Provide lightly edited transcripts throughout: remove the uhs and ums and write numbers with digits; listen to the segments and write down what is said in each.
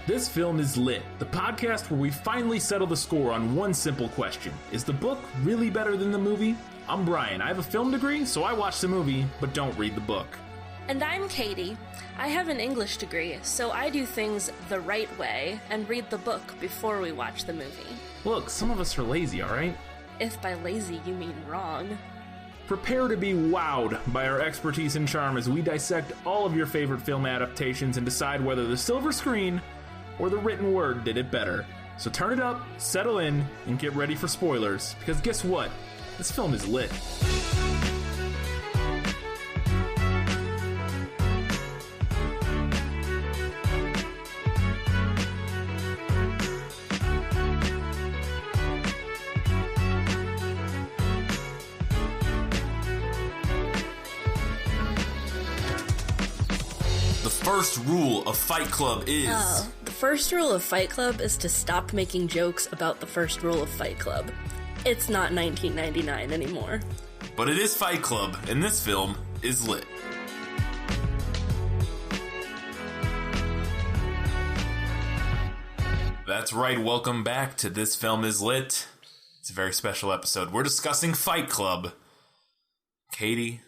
This Film is Lit, the podcast where we finally settle the score on one simple question. Is the book really better than the movie? I'm Brian. I have a film degree, so I watch the movie, but don't read the book. And I'm Katie. I have an English degree, so I do things the right way and read the book before we watch the movie. Look, some of us are lazy, alright? If by lazy you mean wrong. Prepare to be wowed by our expertise and charm as we dissect all of your favorite film adaptations and decide whether the silver screen or the written word did it better. So turn it up, settle in, and get ready for spoilers, because guess what? This film is lit. The first rule of Fight Club is... The first rule of Fight Club is to stop making jokes about the first rule of Fight Club. It's not 1999 anymore. But it is Fight Club, and this film is lit. That's right, welcome back to This Film is Lit. It's a very special episode. We're discussing Fight Club. Katie,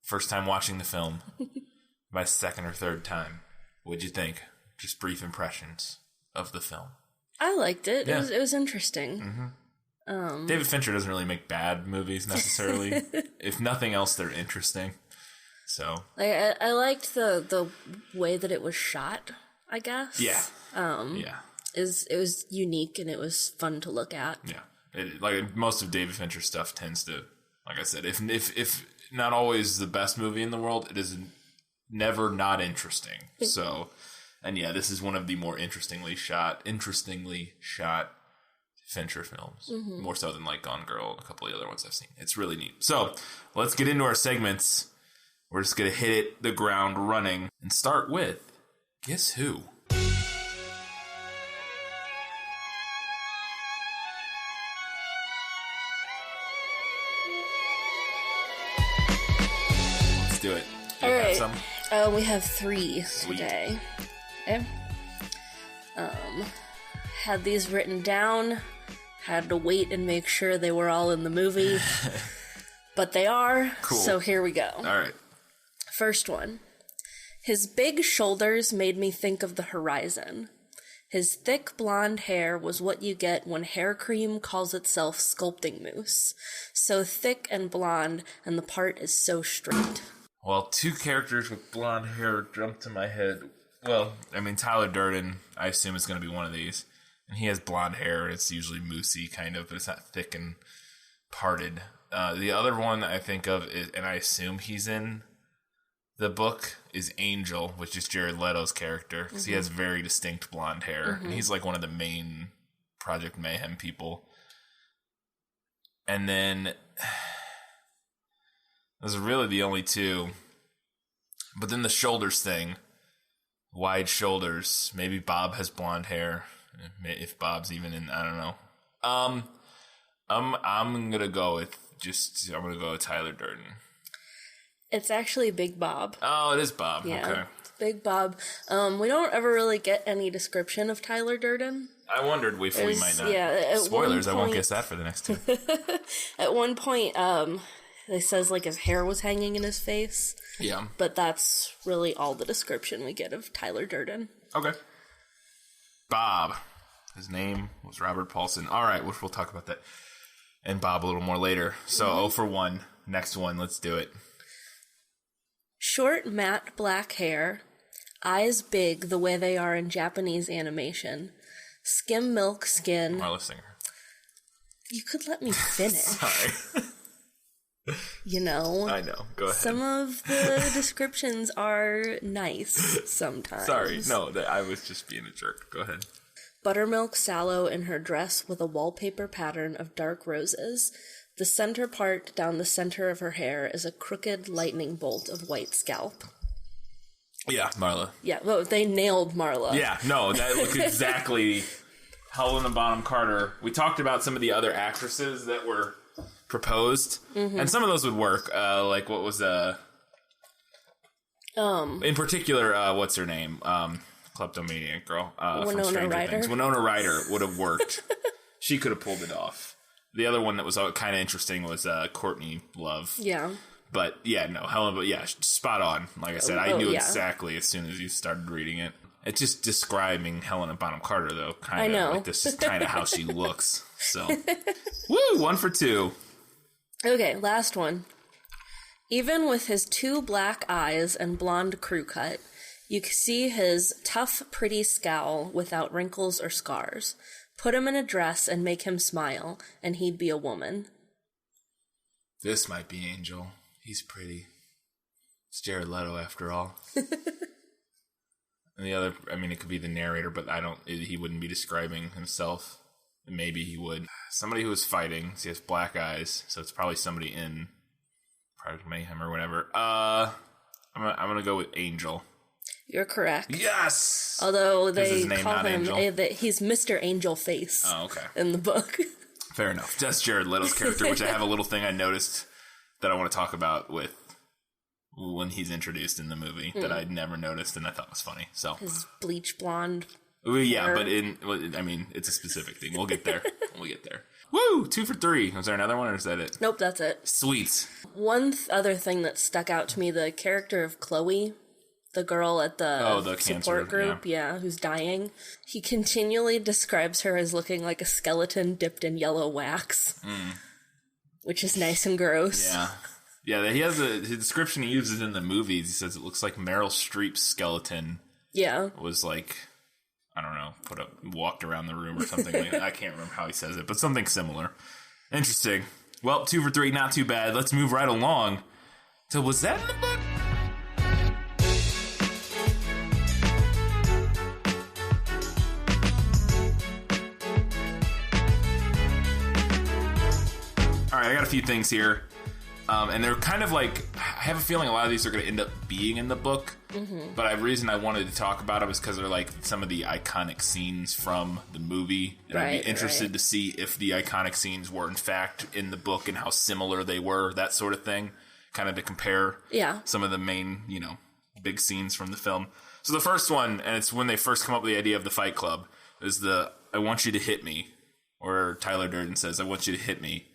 first time watching the film. My second or third time. What'd you think? Just brief impressions of the film. I liked it. Yeah. It was interesting. Mm-hmm. David Fincher doesn't really make bad movies necessarily. If nothing else, they're interesting. So I liked the way that it was shot, I guess. yeah, It was unique and it was fun to look at. yeah. Like most of David Fincher's stuff tends to, like I said, if not always the best movie in the world, it is never not interesting. So, and yeah, this is one of the more interestingly shot Fincher films, more so than like Gone Girl and a couple of the other ones I've seen. It's really neat. So let's get into our segments. We're just gonna hit the ground running and start with Guess Who. Let's do it. You All have right. some? We have 3 Sweet. today. Okay. Had these written down. Had to wait and make sure they were all in the movie. But they are. Cool. So here we go. All right. First one. His big shoulders made me think of the horizon. His thick blonde hair was what you get when hair cream calls itself sculpting mousse. So thick and blonde, and the part is so straight. Well, 2 characters with blonde hair jumped to my head. Well, I mean, Tyler Durden, I assume, is going to be one of these. And he has blonde hair. It's usually moussey, kind of, but it's not thick and parted. The other one I think of, is, and I assume he's in the book, is Angel, which is Jared Leto's character. Because he has very distinct blonde hair. And he's like one of the main Project Mayhem people. And then... those are really the only 2. But then the shoulders thing. Wide shoulders. Maybe Bob has blonde hair. If Bob's even in, I don't know. I'm gonna go with Tyler Durden. It's actually Big Bob. Oh, it is Bob. Yeah, Okay. it's Big Bob. We don't ever really get any description of Tyler Durden. I wondered if we might not. Yeah, at Spoilers, one I won't point- guess that for the next 2. At one point, it says like his hair was hanging in his face. Yeah. But that's really all the description we get of Tyler Durden. Okay. Bob. His name was Robert Paulson. All right, we'll talk about that and Bob a little more later. So 0 for 1. Next one, let's do it. Short, matte black hair, eyes big the way they are in Japanese animation, skim milk skin. Marla Singer. You could let me finish. Sorry. You know. I know. Go ahead. Some of the descriptions are nice sometimes. Sorry. No, I was just being a jerk. Go ahead. Buttermilk sallow in her dress with a wallpaper pattern of dark roses. The center part down the center of her hair is a crooked lightning bolt of white scalp. Yeah, Marla. Yeah, well, they nailed Marla. Yeah, no, that looked exactly Helena Bonham Carter. We talked about some of the other actresses that were proposed, and some of those would work. Like, what was in particular, what's her name? kleptomaniac girl from Winona Stranger Ryder? Things. Winona Ryder would have worked. She could have pulled it off. The other one that was kind of interesting was Courtney Love. Yeah. But yeah, no, Helen, but yeah, spot on. Like I said, I knew exactly as soon as you started reading it. It's just describing Helena Bonham Carter, though. I know. Like this is kind of how she looks. So, woo, 1 for 2. Okay, last one. Even with his 2 black eyes and blonde crew cut, you can see his tough, pretty scowl without wrinkles or scars. Put him in a dress and make him smile, and he'd be a woman. This might be Angel. He's pretty. It's Jared Leto, after all. And the other, I mean, it could be the narrator, but he wouldn't be describing himself. Maybe he would. Somebody who is fighting. So he has black eyes, so it's probably somebody in Project Mayhem or whatever. I'm gonna go with Angel. You're correct. Yes! Although they name, call him, Angel? He's Mr. Angel Face in the book. Fair enough. That's Jared Leto's character, which I have a little thing I noticed that I want to talk about with when he's introduced in the movie that I'd never noticed and I thought was funny. So his bleach blonde. Yeah, but it's a specific thing. We'll get there. Woo! 2 for 3. Was there another one or is that it? Nope, that's it. Sweet. One other thing that stuck out to me, the character of Chloe, the girl at the support group, who's dying. He continually describes her as looking like a skeleton dipped in yellow wax, which is nice and gross. Yeah. Yeah, he has his description he uses in the movies. He says it looks like Meryl Streep's skeleton. Yeah. Was like, I don't know, walked around the room or something like that. I can't remember how he says it, but something similar. Interesting. Well, 2 for 3, not too bad. Let's move right along to, was that in the book? All right, I got a few things here. And they're kind of like, I have a feeling a lot of these are going to end up being in the book. But the reason I wanted to talk about them is because they're like some of the iconic scenes from the movie. And I'd be interested to see if the iconic scenes were in fact in the book and how similar they were, that sort of thing. Kind of to compare some of the main, big scenes from the film. So the first one, and it's when they first come up with the idea of the Fight Club, is the, I want you to hit me. Or Tyler Durden says, I want you to hit me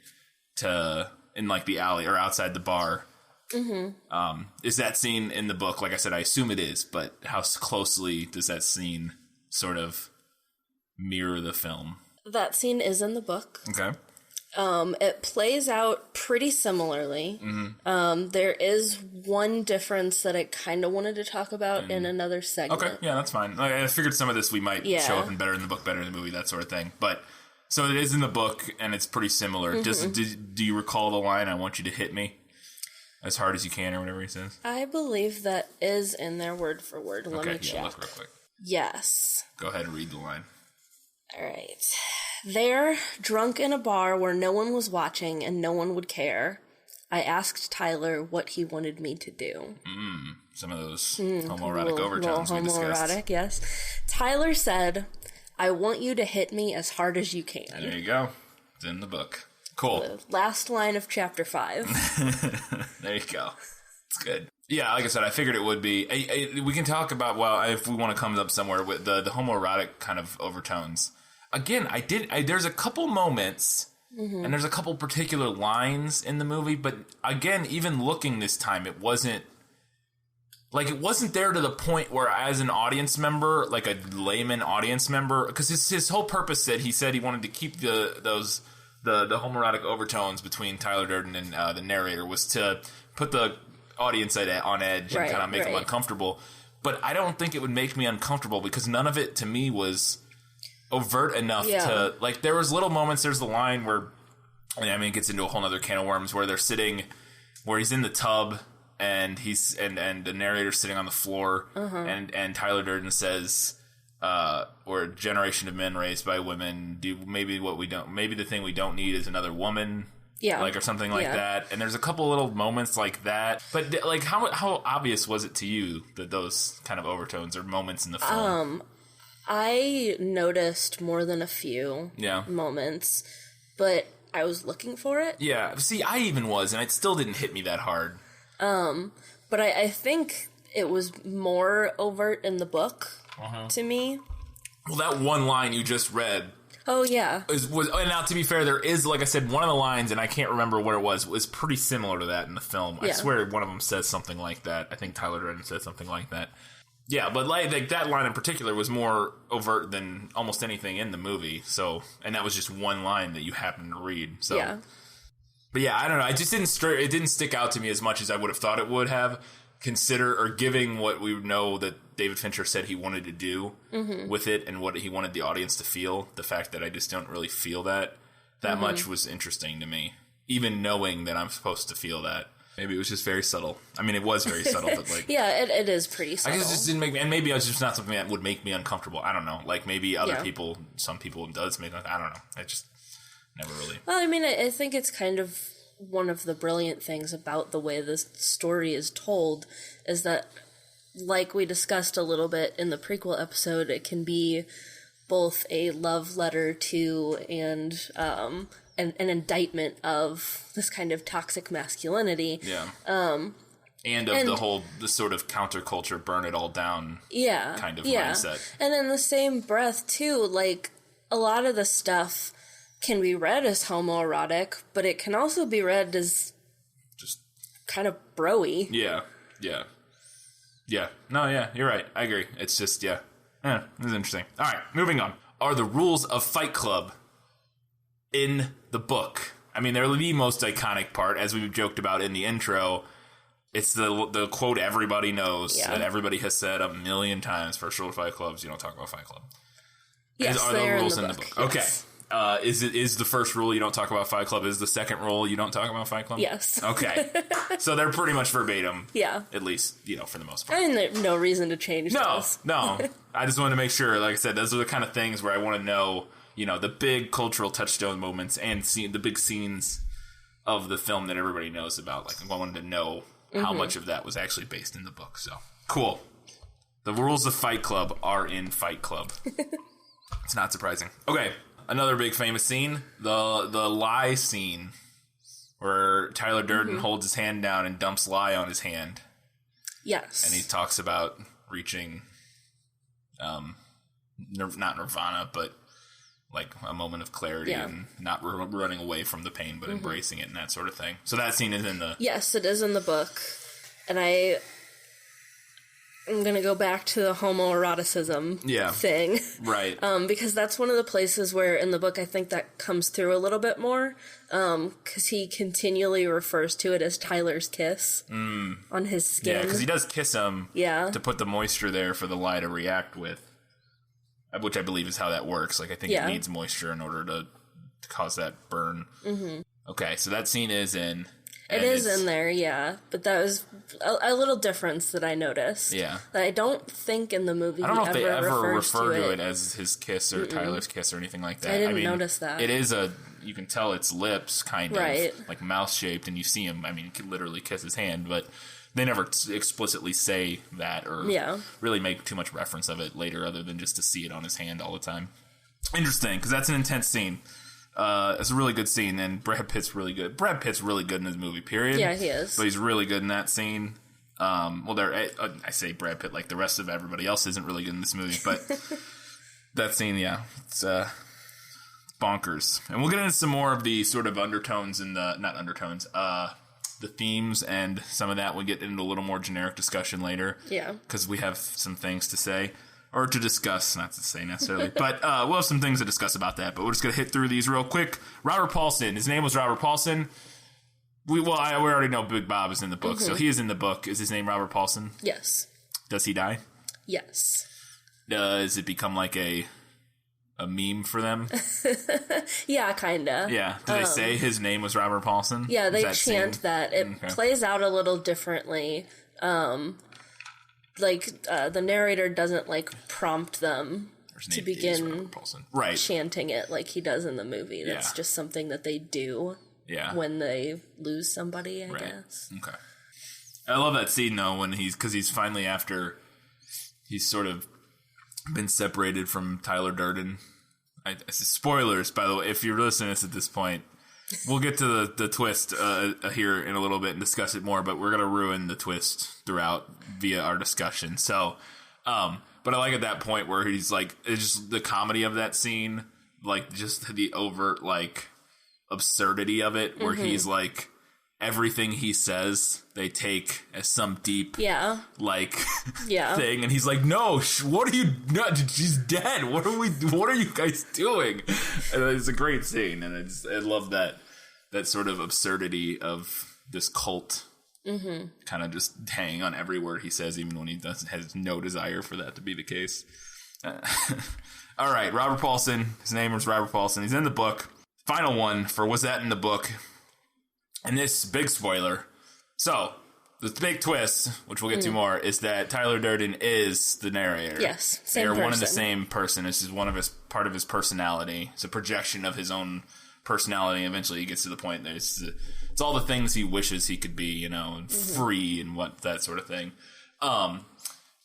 in like the alley or outside the bar. Is that scene in the book? Like I said, I assume it is, but how closely does that scene sort of mirror the film? That scene is in the book. Okay. It plays out pretty similarly. There is one difference that I kind of wanted to talk about in another segment. Okay, yeah, that's fine. I figured some of this we might show up in better in the book, better in the movie, that sort of thing. But so it is in the book, and it's pretty similar. Do you recall the line, I want you to hit me as hard as you can, or whatever he says? I believe that is in there word for word. Let me check. Look real quick. Yes. Go ahead and read the line. All right. There, drunk in a bar where no one was watching and no one would care, I asked Tyler what he wanted me to do. Some of those homoerotic overtones we discussed. Homoerotic, yes. Tyler said, I want you to hit me as hard as you can. There you go. It's in the book. Cool. The last line of chapter 5. There you go. It's good. Yeah, like I said, I figured it would be. We can talk about, if we want to come up somewhere with the homoerotic kind of overtones. Again, there's a couple moments, and there's a couple particular lines in the movie, but again, even looking this time, it wasn't there to the point where, as an audience member, like a layman audience member, because his whole purpose he said he wanted to keep the homoerotic overtones between Tyler Durden and the narrator was to put the audience on edge and kind of make them uncomfortable. But I don't think it would make me uncomfortable because none of it to me was overt enough to, like, there was little moments. There's the line where, it gets into a whole other can of worms where where he's in the tub and and the narrator's sitting on the floor and Tyler Durden says, we're a generation of men raised by women. Maybe the thing we don't need is another woman. Yeah. Or something like that. And there's a couple little moments like that. But how obvious was it to you that those kind of overtones or moments in the film? I noticed more than a few moments, but I was looking for it. Yeah. See, I even was, and it still didn't hit me that hard. But I think it was more overt in the book. to me. Well, that one line you just read Oh, yeah. and now, to be fair, there is, like I said, one of the lines, and I can't remember what it was pretty similar to that in the film. I swear one of them says something like that. I think Tyler Durden said something like that. Yeah, but like that line in particular was more overt than almost anything in the movie. So, and that was just one line that you happened to read. So, Yeah. But yeah, I don't know. It just didn't stick out to me as much as I would have thought it would have. Giving what we know that David Fincher said he wanted to do with it and what he wanted the audience to feel. The fact that I just don't really feel that much was interesting to me. Even knowing that I'm supposed to feel that. Maybe it was just very subtle. I mean, it was very subtle, but like... Yeah, it is pretty subtle. I guess it just didn't make me... And maybe it was just not something that would make me uncomfortable. I don't know. Like, maybe some people it does make... I don't know. I just never really... Well, I mean, I think it's kind of one of the brilliant things about the way this story is told is that, like we discussed a little bit in the prequel episode, it can be both a love letter to and an indictment of this kind of toxic masculinity. Yeah. And the sort of counterculture, burn it all down kind of mindset. And in the same breath, too, like, a lot of the stuff can be read as homoerotic, but it can also be read as just kind of bro-y. Yeah. No, yeah, you're right. I agree. It's just, it was interesting. All right, moving on. Are the rules of Fight Club in the book? I mean, they're the most iconic part, as we joked about in the intro. It's the quote everybody knows that everybody has said a million times. First rule of Fight Clubs, you don't talk about Fight Club. Yes, are the rules in the book? Yes. Okay. Is the first rule you don't talk about Fight Club? Is the second rule you don't talk about Fight Club? Yes. Okay. So they're pretty much verbatim. Yeah. At least, for the most part. I mean, there's no reason to change those. No. I just wanted to make sure, like I said, those are the kind of things where I want to know, the big cultural touchstone moments and the big scenes of the film that everybody knows about. Like, I wanted to know how much of that was actually based in the book. So, cool. The rules of Fight Club are in Fight Club. It's not surprising. Okay. Another big famous scene, the lie scene, where Tyler Durden holds his hand down and dumps lye on his hand. Yes. And he talks about reaching, not nirvana, but like a moment of clarity and not running away from the pain, but embracing it and that sort of thing. So that scene is in the... Yes, it is in the book. And I'm going to go back to the homoeroticism thing. Right. Because that's one of the places where in the book I think that comes through a little bit more. Because he continually refers to it as Tyler's kiss on his skin. Yeah, because he does kiss him to put the moisture there for the lye to react with. Which I believe is how that works. Like, I think it needs moisture in order to cause that burn. Mm-hmm. Okay, so that scene is in... It is in there, yeah. But that was a little difference that I noticed. Yeah. That I don't think in the movie I don't know if they ever refer to it as his kiss or Tyler's kiss or anything like that. I didn't notice that. It is you can tell it's lips, kind right. of, like mouth-shaped, and you see him, I mean, he could literally kiss his hand, but they never explicitly say that or really make too much reference of it later other than just to see it on his hand all the time. Interesting, because that's an intense scene. It's a really good scene, and Brad Pitt's really good. Brad Pitt's really good in this movie, period. Yeah, he is. But he's really good in that scene. I say Brad Pitt like the rest of everybody else isn't really good in this movie, but that scene, it's bonkers. And we'll get into some more of the sort of undertones and the themes and some of that. We'll get into a little more generic discussion later. Yeah. Because we have some things to say. Or to discuss, not to say necessarily. But we'll have some things to discuss about that. But we're just going to hit through these real quick. Robert Paulson. His name was Robert Paulson. We already know Big Bob is in the book. So he is in the book. Is his name Robert Paulson? Yes. Does he die? Yes. Does it become like a meme for them? Yeah, kind of. Yeah. Do they say his name was Robert Paulson? Yeah, they chant that. It plays out a little differently. The narrator doesn't, prompt them to begin chanting it like he does in the movie. That's just something that they do when they lose somebody, I guess. Okay. I love that scene, though, because he's finally after he's sort of been separated from Tyler Durden. Spoilers, by the way, if you're listening to this at this point. We'll get to the twist here in a little bit and discuss it more, but we're going to ruin the twist throughout via our discussion. So, but But I like at that point where he's like, it's just the comedy of that scene, like just the overt like absurdity of it, where he's like, everything he says they take as some deep like thing, and he's like, no, what are you, no, she's dead, what are you guys doing? And it's a great scene, and I love that sort of absurdity of this cult kind of just hanging on every word he says, even when he has no desire for that to be the case. All right, Robert Paulson, his name is Robert Paulson, he's in the book. Final one for Was That in the Book? And this big spoiler. So, the big twist, which we'll get to more, is that Tyler Durden is the narrator. Yes, same They're person. one and the same person. This is part of his personality. It's a projection of his own personality. Eventually, he gets to the point that it's all the things he wishes he could be, and free and that sort of thing.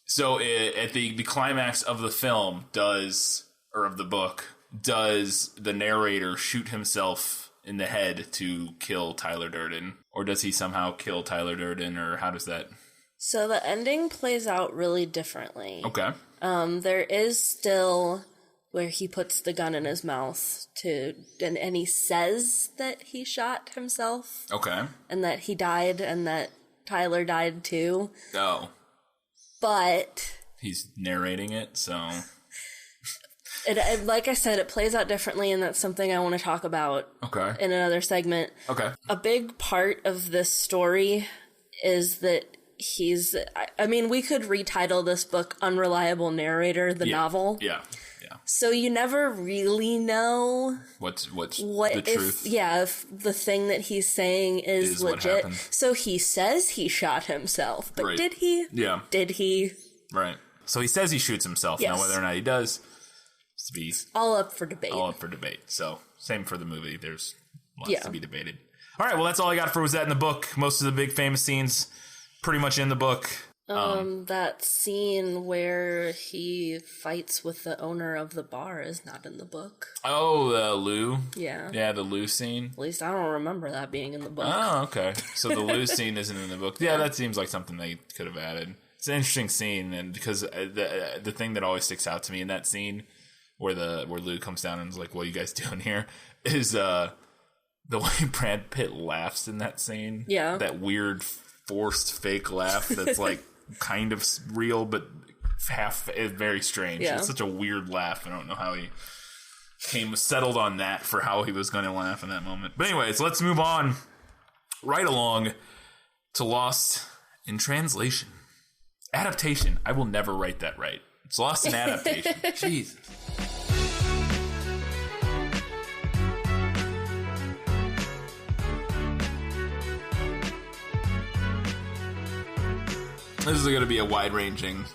So, at the climax of the film, of the book, does the narrator shoot himself in the head to kill Tyler Durden? Or does he somehow kill Tyler Durden, or how does that... So the ending plays out really differently. Okay. There is still where he puts the gun in his mouth and he says that he shot himself. Okay. And that he died and that Tyler died too. Oh. But... he's narrating it, so... It, like I said, it plays out differently, and that's something I want to talk about in another segment. Okay. A big part of this story is that we could retitle this book Unreliable Narrator, the novel. Yeah. So you never really know what's the truth. If the thing that he's saying is legit. So he says he shot himself, but did he? Yeah. Did he? Right. So he says he shoots himself. Yes. Now whether or not he does... to be all up for debate. So same for the movie. There's lots to be debated. All right, well, that's all I got for Was That in the Book. Most of the big famous scenes pretty much in the book. That scene where he fights with the owner of the bar is not in the book. Oh, Lou? Yeah. Yeah, the Lou scene. At least I don't remember that being in the book. Oh, okay. So the Lou scene isn't in the book. Yeah, that seems like something they could have added. It's an interesting scene, and because the thing that always sticks out to me in that scene where Lou comes down and is like, "What are you guys doing here?" is the way Brad Pitt laughs in that scene. Yeah, that weird forced fake laugh that's like kind of real but half very strange. Yeah. It's such a weird laugh. I don't know how he settled on that for how he was going to laugh in that moment. But anyways, let's move on right along to Lost in Translation. Adaptation. I will never write that right. It's Lost in Adaptation. Jesus. This is going to be a wide-ranging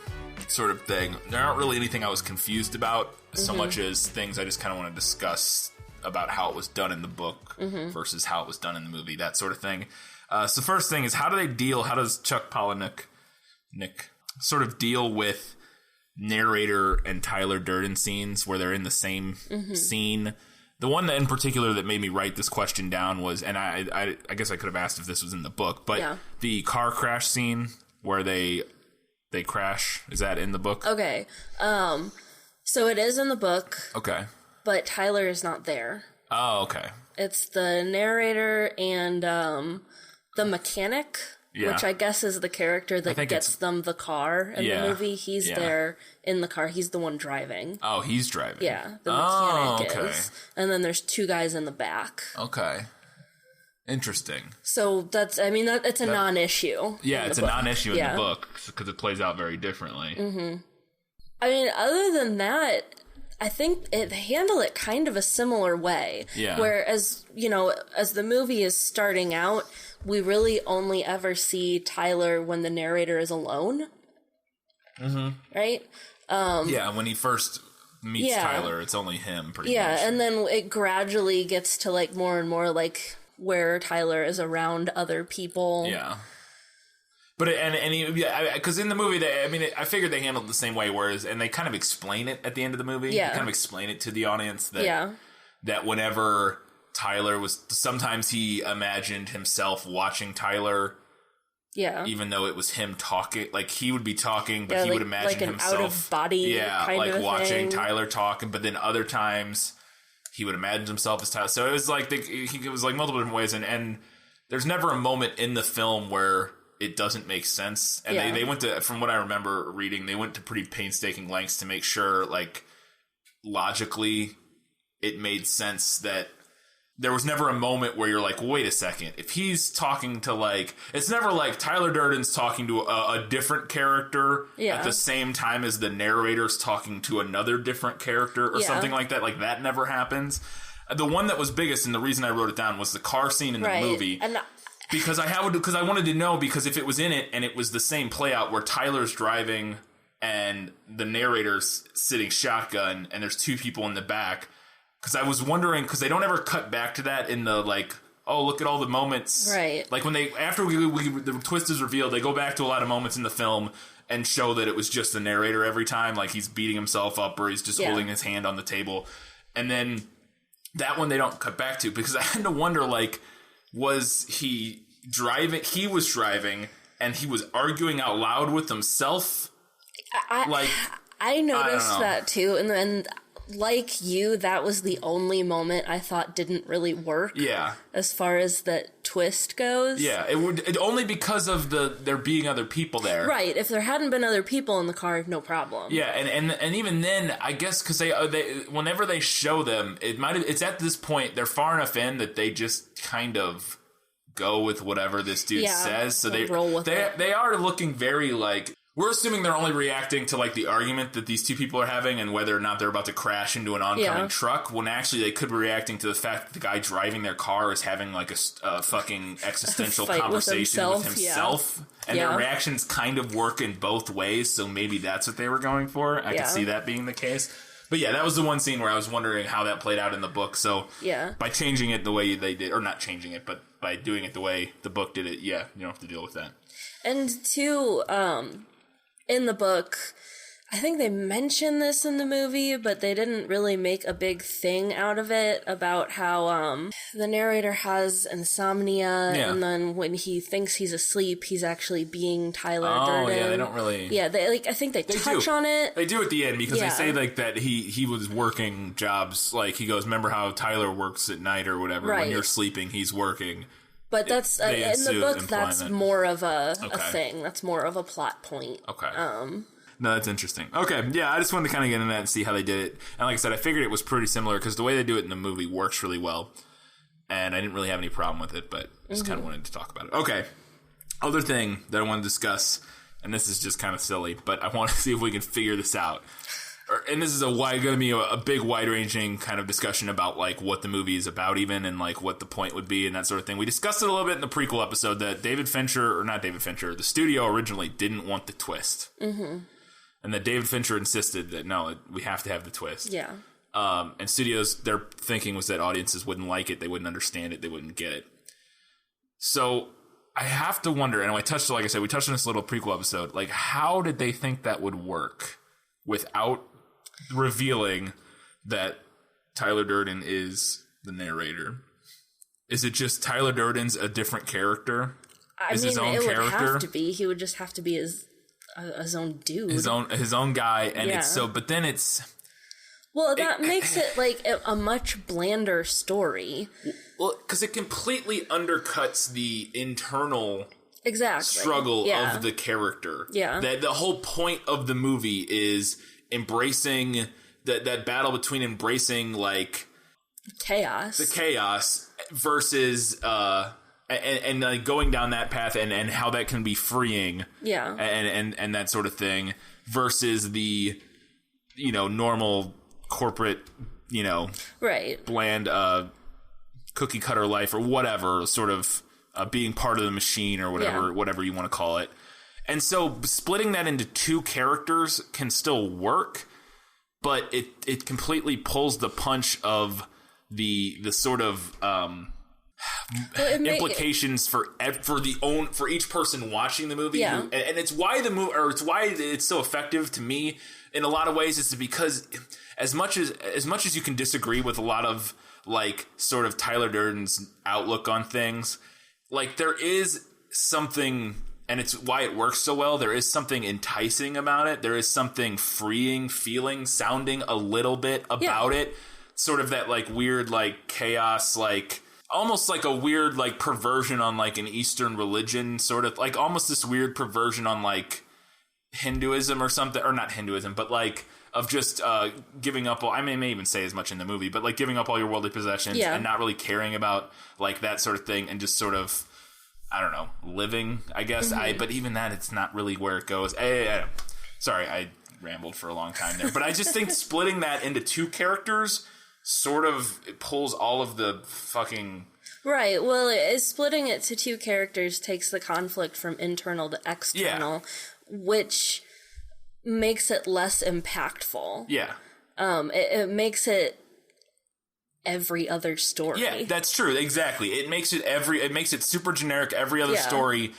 sort of thing. There aren't really anything I was confused about so much as things I just kind of want to discuss about how it was done in the book versus how it was done in the movie, that sort of thing. So first thing is, how does Chuck Palahniuk sort of deal with narrator and Tyler Durden scenes where they're in the same scene? The one that in particular that made me write this question down was, and I guess I could have asked if this was in the book, but the car crash scene where they crash, is that in the book? Okay. So it is in the book. Okay. But Tyler is not there. Oh, okay. It's the narrator and the mechanic, which I guess is the character that gets them the car in the movie. He's there in the car. He's the one driving. Oh, he's driving. Yeah, the mechanic is. And then there's two guys in the back. Okay. Interesting. So it's a non-issue. Yeah, it's a non-issue in the book because it plays out very differently. Mm-hmm. I mean, other than that, I think they handle it kind of a similar way. Yeah. Whereas, as the movie is starting out, we really only ever see Tyler when the narrator is alone. Mm-hmm. Right? When he first meets Tyler, it's only him pretty much. Yeah, and then it gradually gets to like more and more like where Tyler is around other people. Yeah. But because in the movie, I figured they handled it the same way. And they kind of explain it at the end of the movie. Yeah, they kind of explain it to the audience that whenever Tyler was, sometimes he imagined himself watching Tyler Yeah. Even though it was him talking, like he would be talking, but he like, would imagine like an himself, out of body, kind like of watching thing. Tyler talking. But then other times, he would imagine himself as Tyler. So it was like it was like multiple different ways, and there's never a moment in the film where it doesn't make sense. And they went to, from what I remember reading, they went to pretty painstaking lengths to make sure, like logically, it made sense that. There was never a moment where you're like, wait a second. If he's talking to like... It's never like Tyler Durden's talking to a different character at the same time as the narrator's talking to another different character or something like that. Like, that never happens. The one that was biggest, and the reason I wrote it down, was the car scene in the movie. And because I wanted to know, because if it was in it and it was the same play out where Tyler's driving and the narrator's sitting shotgun and there's two people in the back... Because I was wondering, because they don't ever cut back to that in the, like, oh, look at all the moments. Right. Like, when they, after the twist is revealed, they go back to a lot of moments in the film and show that it was just the narrator every time. Like, he's beating himself up or he's just holding his hand on the table. And then that one they don't cut back to, because I had to wonder, like, was he driving? He was driving and he was arguing out loud with himself. I noticed that too. And then... Like you, that was the only moment I thought didn't really work. Yeah. As far as the twist goes. Yeah, it only because of there being other people there. Right. If there hadn't been other people in the car, no problem. Yeah, and even then, I guess because they whenever they show them, it's at this point they're far enough in that they just kind of go with whatever this dude says. So they roll with it. They are looking very like. We're assuming they're only reacting to, like, the argument that these two people are having and whether or not they're about to crash into an oncoming truck, when actually they could be reacting to the fact that the guy driving their car is having, like, a fucking existential conversation with himself. And their reactions kind of work in both ways, so maybe that's what they were going for. I could see that being the case. But yeah, that was the one scene where I was wondering how that played out in the book. So by changing it the way they did, or not changing it, but by doing it the way the book did it, you don't have to deal with that. And two, in the book, I think they mention this in the movie, but they didn't really make a big thing out of it about how the narrator has insomnia, and then when he thinks he's asleep, he's actually being Tyler Durden. Oh, yeah, they don't really... Yeah, I think they touch on it. They do at the end, because they say like that he was working jobs, like he goes, remember how Tyler works at night or whatever, when you're sleeping, he's working. But that's in the book. That's more of a thing. That's more of a plot point. Okay. No, that's interesting. Okay, yeah, I just wanted to kind of get into that and see how they did it. And like I said, I figured it was pretty similar because the way they do it in the movie works really well, and I didn't really have any problem with it. But just kind of wanted to talk about it. Okay. Other thing that I want to discuss, and this is just kind of silly, but I want to see if we can figure this out. And this is going to be a big, wide-ranging kind of discussion about, like, what the movie is about even, and, like, what the point would be and that sort of thing. We discussed it a little bit in the prequel episode that the studio originally didn't want the twist. Mm-hmm. And that David Fincher insisted that, no, we have to have the twist. Yeah. And studios, their thinking was that audiences wouldn't like it, they wouldn't understand it, they wouldn't get it. So I have to wonder, and we touched on this little prequel episode, like, how did they think that would work without revealing that Tyler Durden is the narrator? Is it just Tyler Durden's a different character? His own it character? Would have to be. He would just have to be his own dude, his own guy, and it's so. But then it's that makes it like a much blander story. Well, because it completely undercuts the internal exactly struggle of the character. Yeah. That the whole point of the movie is embracing that battle between embracing like chaos, versus and like going down that path and how that can be freeing, and that sort of thing, versus the normal corporate bland cookie cutter life or whatever, sort of being part of the machine or whatever you want to call it. And so splitting that into two characters can still work, but it completely pulls the punch of the sort of implications for each person watching the movie. And it's why it's so effective to me in a lot of ways. Is because as much as you can disagree with a lot of like sort of Tyler Durden's outlook on things, like there is something and it's why it works so well. There is something enticing about it. There is something freeing, feeling, sounding a little bit about it. Sort of that like weird like chaos, like almost like a weird like perversion on like an Eastern religion, sort of like almost this weird perversion on like Hinduism or something, or not Hinduism, but like of just giving up all, I may even say as much in the movie, but like giving up all your worldly possessions and not really caring about like that sort of thing, and just sort of, I don't know, living, I guess. But even that, it's not really where it goes. Sorry, I rambled for a long time there, but I just think splitting that into two characters sort of pulls all of the fucking... Right, well, splitting it to two characters takes the conflict from internal to external, which makes it less impactful. Yeah. It makes it every other story. Yeah, that's true. Exactly. It makes it super generic, every other story.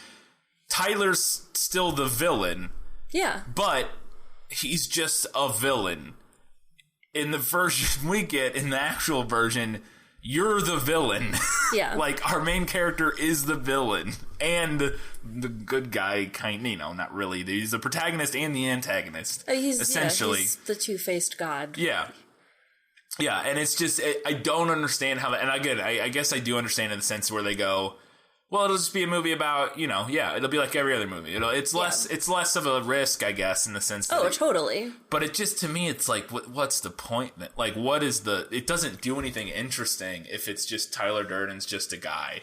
Tyler's still the villain. Yeah. But he's just a villain. In the version we get, in the actual version, you're the villain. Yeah. Like, our main character is the villain. And the good guy, not really. He's the protagonist and the antagonist. Essentially. He's the two-faced god. Yeah. Yeah, and it's just, I don't understand how that, and I guess I do understand in the sense where they go, well, it'll just be a movie about, it'll be like every other movie. It's less of a risk, I guess, in the sense that... totally. But it just, to me, it's like, what's the point? Like, what is it doesn't do anything interesting if it's just Tyler Durden's just a guy.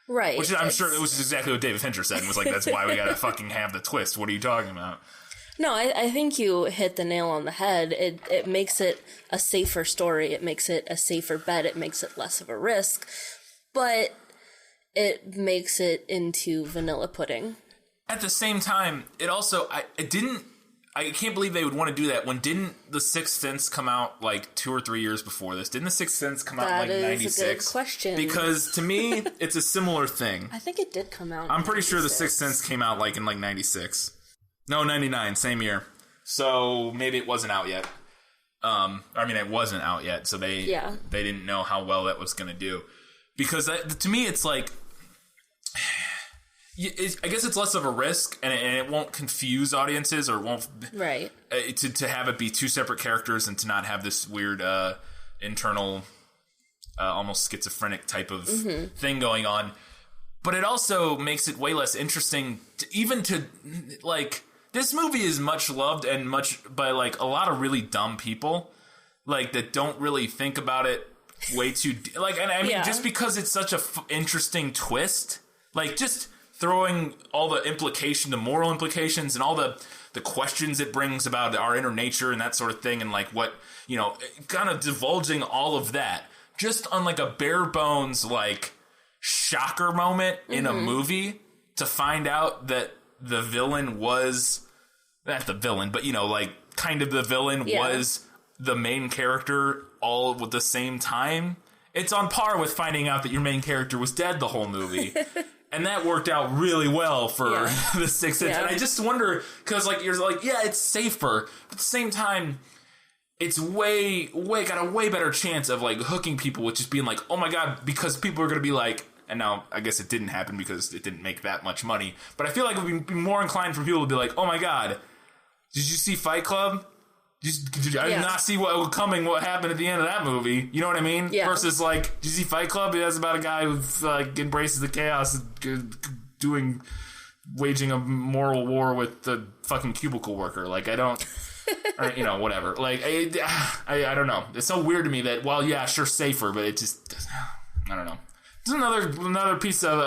Right. Which I'm sure it was exactly what David Fincher said, and was like, that's why we gotta fucking have the twist. What are you talking about? No, I think you hit the nail on the head. It makes it a safer story. It makes it a safer bet. It makes it less of a risk. But it makes it into vanilla pudding. At the same time, it also... I can't believe they would want to do that when didn't The Sixth Sense come out like 2 or 3 years before this? Didn't The Sixth Sense come out in like 96? That is a good question. Because to me, it's a similar thing. I think it did come out I'm pretty sure The Sixth Sense came out like in like 96. No, 99, same year. So maybe it wasn't out yet. It wasn't out yet, so they didn't know how well that was going to do. Because to me, it's like... I guess it's less of a risk, and it won't confuse audiences, or won't... Right. To have it be two separate characters and to not have this weird internal, almost schizophrenic type of thing going on. But it also makes it way less interesting, this movie is much loved and much by, like, a lot of really dumb people, like, that don't really think about it way too... just because it's such a interesting twist, like, just... throwing all the moral implications and all the questions it brings about our inner nature and that sort of thing, and like what, kind of divulging all of that just on like a bare bones, like, shocker moment in a movie to find out that the villain was, not the villain, but kind of the villain was the main character all at the same time. It's on par with finding out that your main character was dead the whole movie. And that worked out really well for The Sixth Sense. And I just wonder, because you're like, it's safer. But at the same time, it's got a way better chance of like hooking people with just being like, oh my God, because people are going to be like, and now I guess it didn't happen because it didn't make that much money. But I feel like it would be more inclined for people to be like, oh my God, did you see Fight Club? I did not see what happened at the end of that movie. You know what I mean? Yeah. Versus, like, did you see Fight Club? It's about a guy who embraces the chaos, waging a moral war with the fucking cubicle worker. Like, I don't, or, whatever. Like, I don't know. It's so weird to me that, well, yeah, sure, safer, but it just, I don't know. It's another piece of,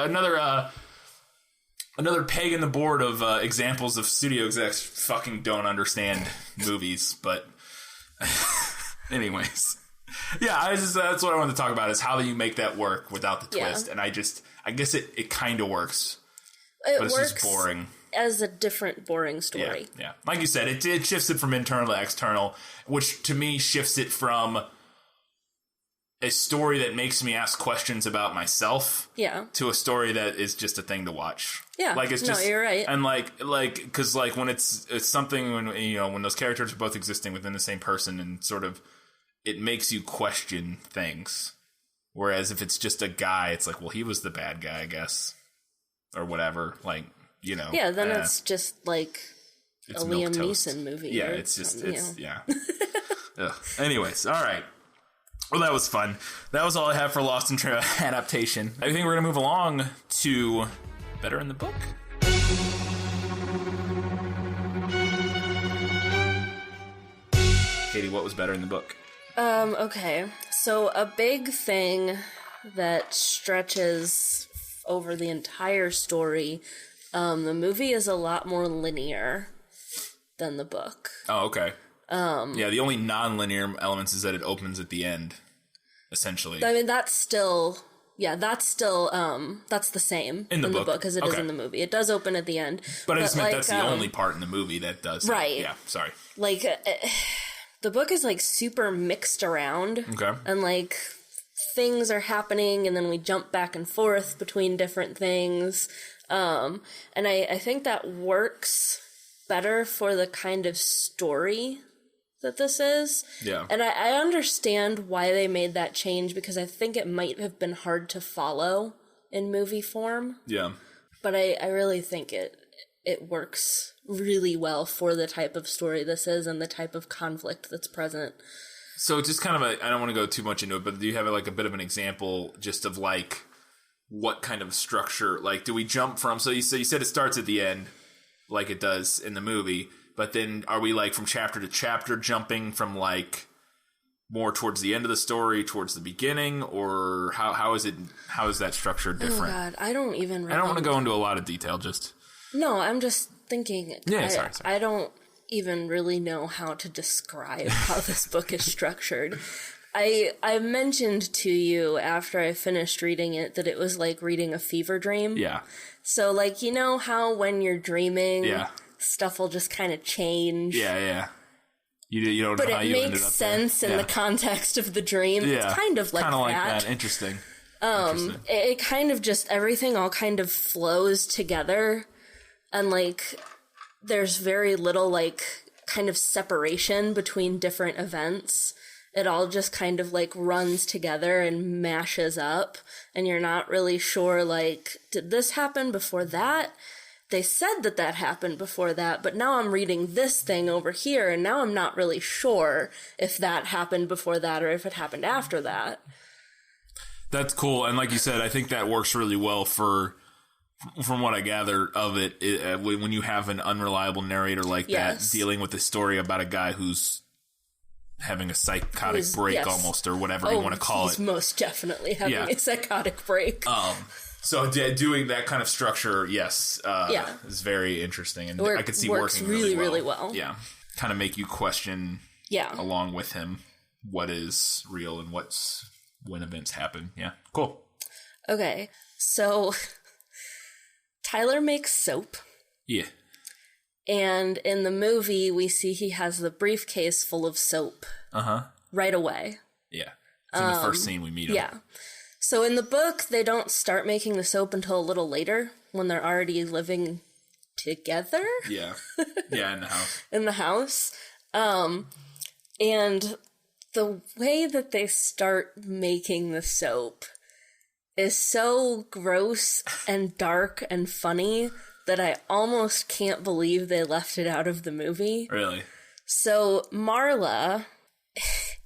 another peg in the board of examples of studio execs fucking don't understand movies, but anyways. Yeah, that's what I wanted to talk about, is how do you make that work without the twist, and I guess it kind of works, but it's just boring. As a different boring story. Yeah. Like you said, it shifts it from internal to external, which to me shifts it from a story that makes me ask questions about myself to a story that is just a thing to watch. Yeah. Like, it's just, no, you're right. And cause when it's something when those characters are both existing within the same person, and sort of, it makes you question things. Whereas if it's just a guy, it's like, well, he was the bad guy, I guess, or whatever. Like, you know. Yeah, then it's just like a Liam milquetoast. Neeson movie. Yeah, or it's just, something, yeah. Ugh. Anyways, all right. Well, that was fun. That was all I have for Lost in adaptation. I think we're going to move along to Better in the Book. Katie, what was better in the book? Okay. So a big thing that stretches over the entire story, the movie is a lot more linear than the book. Oh, okay. Yeah, the only non-linear elements is that it opens at the end, essentially. I mean, that's still that's the same in the book as it is in the movie. It does open at the end. But I just meant that's the only part in the movie that does. Right. Yeah, sorry. Like, the book is, like, super mixed around. Okay. And, like, things are happening, and then we jump back and forth between different things. And I think that works better for the kind of story that this is. Yeah. And I understand why they made that change, because I think it might have been hard to follow in movie form. Yeah. But I really think it works really well for the type of story this is and the type of conflict that's present. So just kind of I don't want to go too much into it, but do you have like a bit of an example just of like what kind of structure, like do we jump from, so you said it starts at the end like it does in the movie, but then are we like from chapter to chapter jumping from like more towards the end of the story towards the beginning, or how is that structure different? Oh God, I don't even remember. I don't want to go into a lot of detail, just... No, I'm just thinking. Yeah, sorry. I don't even really know how to describe how this book is structured. I mentioned to you after I finished reading it that it was like reading a fever dream. Yeah. So, like, you know how when you're dreaming, Yeah. stuff will just kind of change? Yeah. You don't But know how it you ended makes up sense there. in the context of the dream. Yeah. It's kind of like Kinda like that. that. Interesting. It kind of just, everything all kind of flows together. And, like, there's very little, like, kind of separation between different events. It all just kind of, like, runs together and mashes up. And you're not really sure, like, did this happen before that? They said that happened before that, but now I'm reading this thing over here, and now I'm not really sure if that happened before that or if it happened after that. That's cool. And like you said, I think that works really well from what I gather of it, when you have an unreliable narrator like Yes. that dealing with the story about a guy who's having a psychotic break yes. almost, or whatever you want to call he's it. most definitely having Yeah. a psychotic break. So doing that kind of structure, yes, is very interesting, and I could see works working really, really well. Yeah, kind of make you question, Yeah. along with him, what is real and what's when events happen. Yeah, cool. Okay, so Tyler makes soap, Yeah, and in the movie we see he has the briefcase full of soap right away. yeah. It's in the first scene we meet him. Yeah. So in the book, they don't start making the soap until a little later, when they're already living together Yeah, in the house. in the house. And the way that they start making the soap is so gross and dark and funny that I almost can't believe they left it out of the movie. Really? So Marla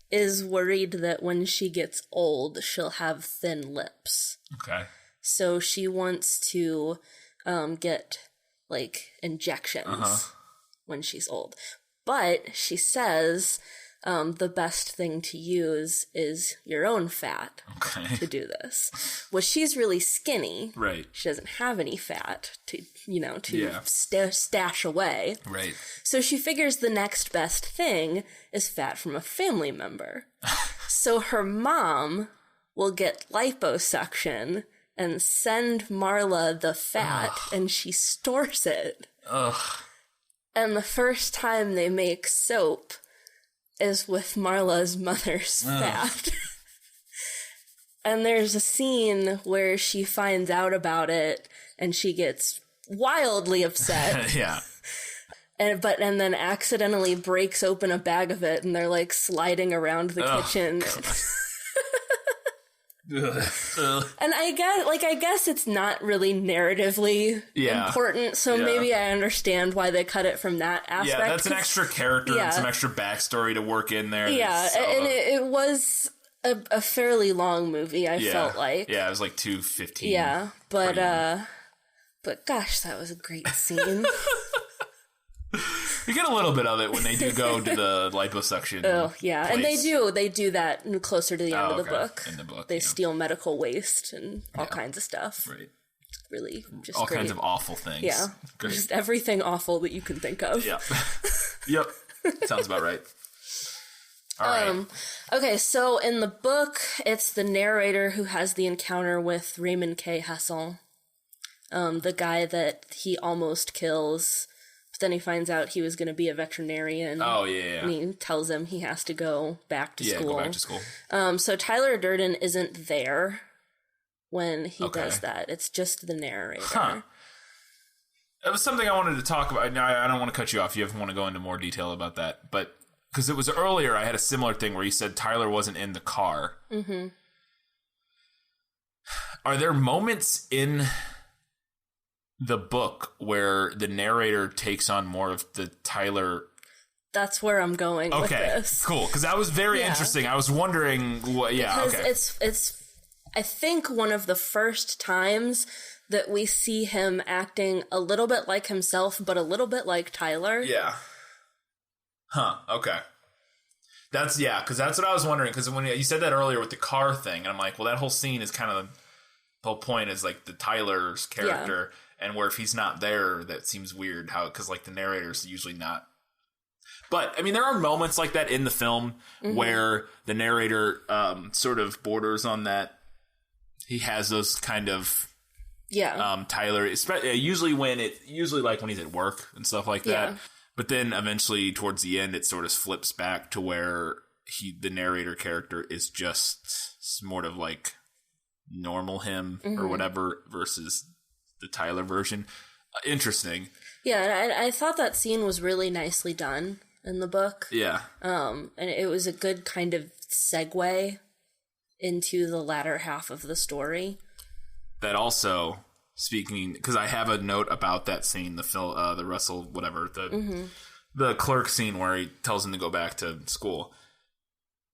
is worried that when she gets old, she'll have thin lips. Okay. So she wants to get, like, injections when she's old. But she says the best thing to use is your own fat Okay. to do this. Well, she's really skinny. Right. She doesn't have any fat to Yeah. stash away. Right. So she figures the next best thing is fat from a family member. So her mom will get liposuction and send Marla the fat, and she stores it. Ugh. And the first time they make soap is with Marla's mother's fat. And there's a scene where she finds out about it, and she gets wildly upset. Yeah. And then accidentally breaks open a bag of it, and they're like sliding around the kitchen. And I guess it's not really narratively important, so maybe I understand why they cut it from that aspect. Yeah, that's an extra character and some extra backstory to work in there. Yeah, and it was a fairly long movie, I felt like. Yeah, it was like 2:15. Yeah, but gosh, that was a great scene. You get a little bit of it when they do go to the liposuction. Oh, yeah. place. And they do that closer to the end of the book. In the book, they steal medical waste and all kinds of stuff. Right. Really, just all great. kinds of awful things. Yeah. Great. Just everything awful that you can think of. Yep. Yep. Sounds about right. All right. Okay, so in the book, it's the narrator who has the encounter with Raymond K. Hessel, the guy that he almost kills. Then he finds out he was going to be a veterinarian. Oh, yeah. And he tells him he has to go back to school. Yeah, go back to school. So Tyler Durden isn't there when he does that. It's just the narrator. Huh. It was something I wanted to talk about. I don't want to cut you off. You want to go into more detail about that. But because it was earlier, I had a similar thing where you said Tyler wasn't in the car. Mm-hmm. Are there moments in the book where the narrator takes on more of the Tyler? That's where I'm going with this. Cool, because that was very interesting. I was wondering what. Yeah, because it's I think one of the first times that we see him acting a little bit like himself, but a little bit like Tyler. Yeah. Huh. Okay. Because that's what I was wondering. Because when you said that earlier with the car thing, and I'm like, well, that whole scene is kind of the whole point is like the Tyler's character. Yeah. And where if he's not there, that seems weird. Because like the narrator's usually not. But I mean, there are moments like that in the film where the narrator sort of borders on that. He has those kind of Tyler. Usually like when he's at work and stuff like that. Yeah. But then eventually towards the end, it sort of flips back to where the narrator character is just sort of like normal him or whatever versus the Tyler version. Interesting. Yeah, I thought that scene was really nicely done in the book. Yeah. And it was a good kind of segue into the latter half of the story. That also, speaking, because I have a note about that scene, the Russell, whatever, the clerk scene where he tells him to go back to school.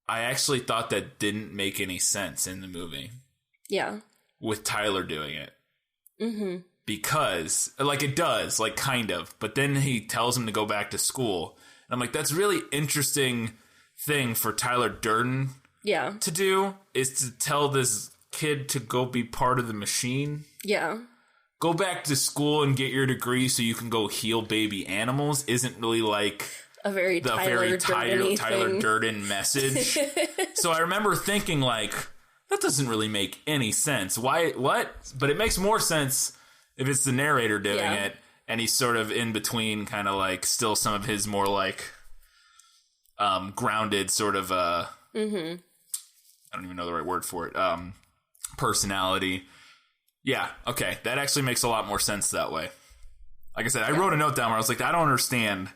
I actually thought that didn't make any sense in the movie. Yeah. With Tyler doing it. Mm-hmm. Because, like, it does, like, kind of. But then he tells him to go back to school. And I'm like, that's really interesting thing for Tyler Durden to do, is to tell this kid to go be part of the machine. Yeah. Go back to school and get your degree so you can go heal baby animals isn't really like a very Tyler Durden message. So I remember thinking like, that doesn't really make any sense. Why? What? But it makes more sense if it's the narrator doing it, and he's sort of in between, kind of like still some of his more like grounded sort of I don't even know the right word for it. Personality. Yeah, okay. That actually makes a lot more sense that way. Like I said, I wrote a note down where I was like, I don't understand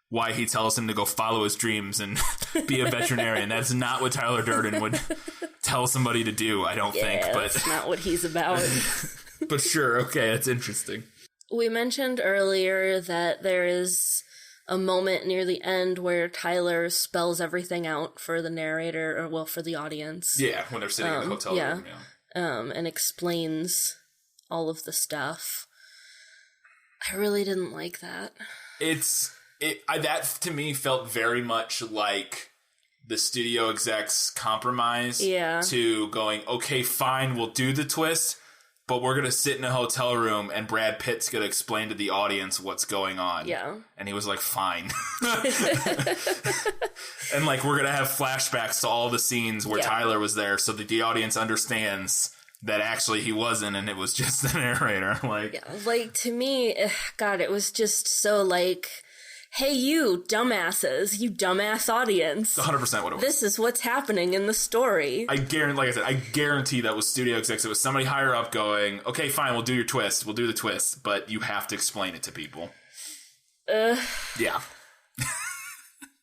why he tells him to go follow his dreams and be a veterinarian. That's not what Tyler Durden would tell somebody to do, I don't think. But that's not what he's about. But sure, okay, that's interesting. We mentioned earlier that there is a moment near the end where Tyler spells everything out for the narrator, or well, for the audience. Yeah, when they're sitting in the hotel room, and explains all of the stuff. I really didn't like that. That to me felt very much like the studio execs compromise to going, okay, fine, we'll do the twist, but we're going to sit in a hotel room and Brad Pitt's going to explain to the audience what's going on. Yeah. And he was like, fine. And like, we're going to have flashbacks to all the scenes where Tyler was there so that the audience understands that actually he wasn't and it was just the narrator. Like to me, God, it was just so like, hey, you dumbasses, you dumbass audience. 100% what it was. This is what's happening in the story. I guarantee that was studio execs. It was somebody higher up going, okay, fine, we'll do your twist. We'll do the twist, but you have to explain it to people. Yeah.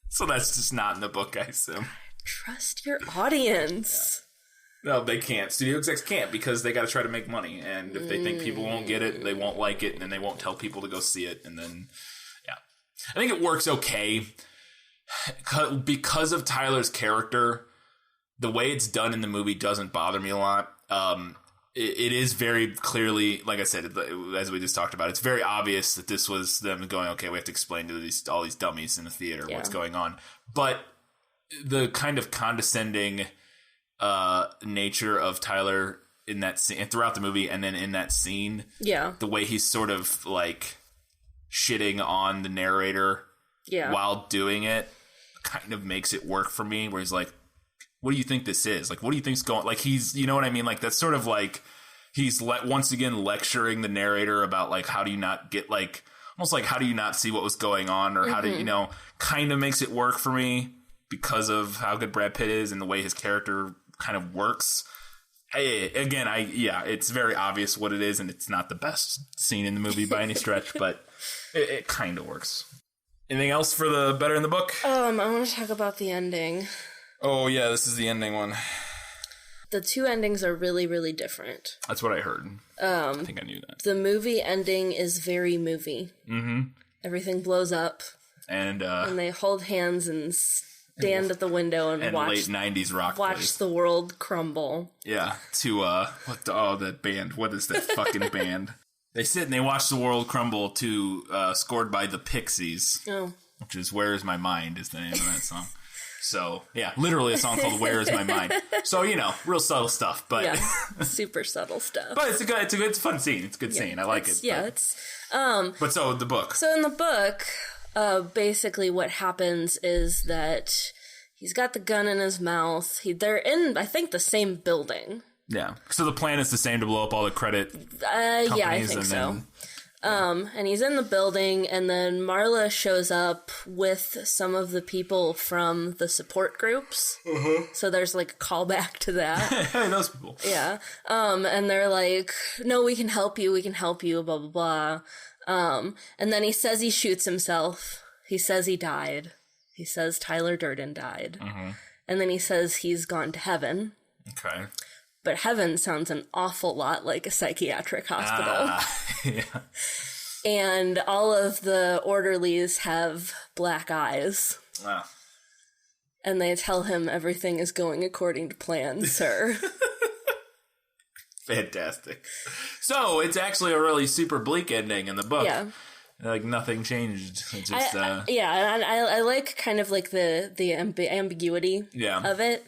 So that's just not in the book, I assume. Trust your audience. No, they can't. Studio execs can't because they got to try to make money. And if they think people won't get it, they won't like it, and then they won't tell people to go see it. And then, yeah. I think it works okay. Because of Tyler's character, the way it's done in the movie doesn't bother me a lot. It is very clearly, like I said, as we just talked about, it's very obvious that this was them going, okay, we have to explain to all these dummies in the theater what's going on. But the kind of condescending nature of Tyler in that scene, throughout the movie, and then in that scene, the way he's sort of like shitting on the narrator while doing it kind of makes it work for me, where he's like, what do you think this is? Like, what do you think's going, like, he's, you know what I mean? Like, that's sort of like he's once again lecturing the narrator about like, how do you not get, like, almost like, how do you not see what was going on, or how do you know, kind of makes it work for me because of how good Brad Pitt is and the way his character kind of works. It's very obvious what it is, and it's not the best scene in the movie by any stretch, but it kind of works. Anything else for the better in the book? I want to talk about the ending. Oh yeah, this is the ending one. The two endings are really, really different. That's what I heard. I think I knew that. The movie ending is very movie. Mm-hmm. Everything blows up, and they hold hands and stand at the window and watch late 90s rock watch place. The world crumble. Yeah, to that band. What is that fucking band? They sit and they watch the world crumble to scored by the Pixies. Oh. Which is Where Is My Mind is the name of that song. So, yeah, literally a song called Where Is My Mind. So, you know, real subtle stuff, but yeah, super subtle stuff. But it's a fun scene. It's a good scene. I like it. Yeah, but so the book. So in the book, basically what happens is that he's got the gun in his mouth. They're in, I think, the same building. Yeah. So the plan is the same, to blow up all the credit companies. Yeah, I think so. And he's in the building, and then Marla shows up with some of the people from the support groups. Mm-hmm. So there's like a callback to that. Hey, those people. Yeah. And they're like, no, we can help you, blah, blah, blah. And then he says he shoots himself. He says he died. He says Tyler Durden died. Mm-hmm. And then he says he's gone to heaven. Okay. But heaven sounds an awful lot like a psychiatric hospital. Yeah. And all of the orderlies have black eyes. And they tell him everything is going according to plan, sir. Fantastic. So it's actually a really super bleak ending in the book. Yeah. Like nothing changed. It's just, I like kind of like the ambiguity of it.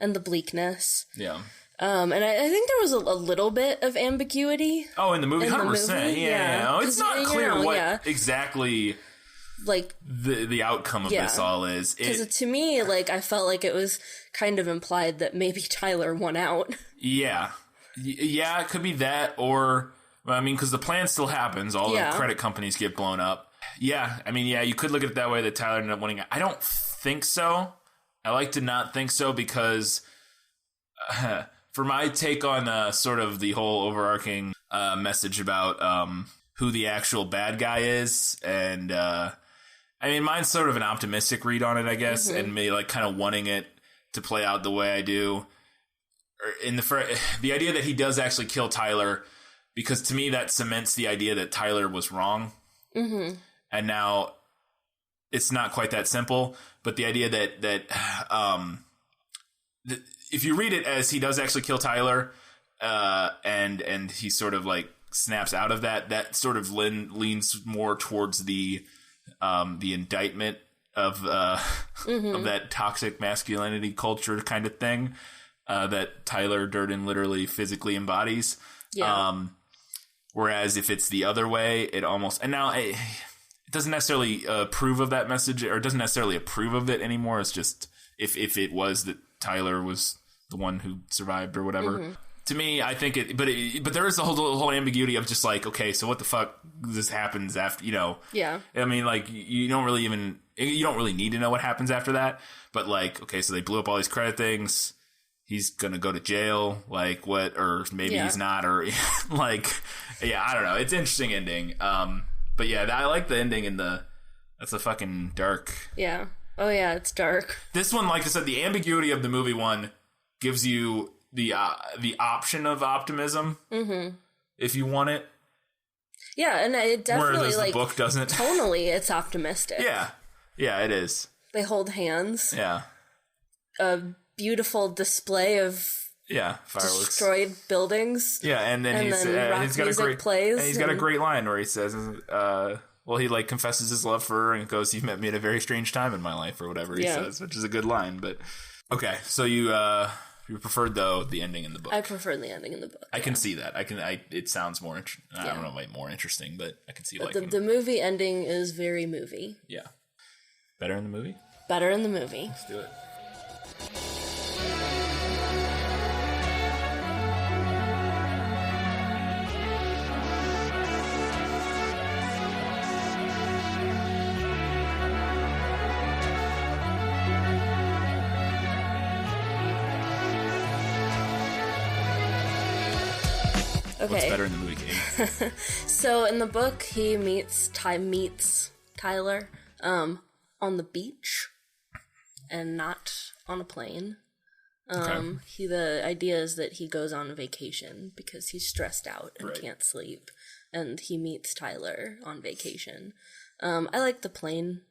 And the bleakness. Yeah. And I think there was a little bit of ambiguity. Oh, in the movie? 100%. Yeah. It's not clear what exactly like the outcome of this all is. Because to me, like, I felt like it was kind of implied that maybe Tyler won out. Yeah. Yeah, it could be that, or, I mean, because the plan still happens. All the credit companies get blown up. Yeah. I mean, yeah, you could look at it that way, that Tyler ended up winning. I don't think so. I like to not think so, because for my take on sort of the whole overarching message about who the actual bad guy is, and I mean, mine's sort of an optimistic read on it, I guess, and me like kind of wanting it to play out the way I do. In the idea that he does actually kill Tyler, because to me that cements the idea that Tyler was wrong, and now it's not quite that simple. But the idea that if you read it as he does actually kill Tyler, and he sort of like snaps out of that sort of leans more towards the indictment of that toxic masculinity culture kind of thing that Tyler Durden literally physically embodies. Yeah. Whereas if it's the other way, it almost, and now it doesn't necessarily approve of that message, or doesn't necessarily approve of it anymore. It's just if it was that Tyler was the one who survived or whatever. To me, I think but there is the whole ambiguity of just like, okay, so what the fuck this happens after, you know? Yeah. I mean, like, you don't really need to know what happens after that. But like, okay, so they blew up all these credit things. He's gonna go to jail, like what? Or maybe he's not, or like, yeah, I don't know. It's an interesting ending. But yeah, I like the ending that's a fucking dark. Yeah. Oh yeah, it's dark. This one, like I said, the ambiguity of the movie one gives you the option of optimism if you want it. Yeah, and it definitely, whereas like, the book doesn't. Tonally, it's optimistic. Yeah, it is. They hold hands. Yeah. A beautiful display of fireworks, destroyed buildings. Yeah, and then he's got a great plays. And he's got a great line where he says, he like confesses his love for her and goes, "You've met me at a very strange time in my life," or whatever he says, which is a good line. But okay, so you preferred though the ending in the book. I prefer the ending in the book. I can see that. It sounds more. I don't know, like more interesting, but I can see the movie ending is very movie. Yeah, better in the movie. Better in the movie. Let's do it. Okay. What's better in the movie, Katie? So in the book, he meets Tyler on the beach and not on a plane. The idea is that he goes on vacation because he's stressed out and can't sleep, and he meets Tyler on vacation. I like the plane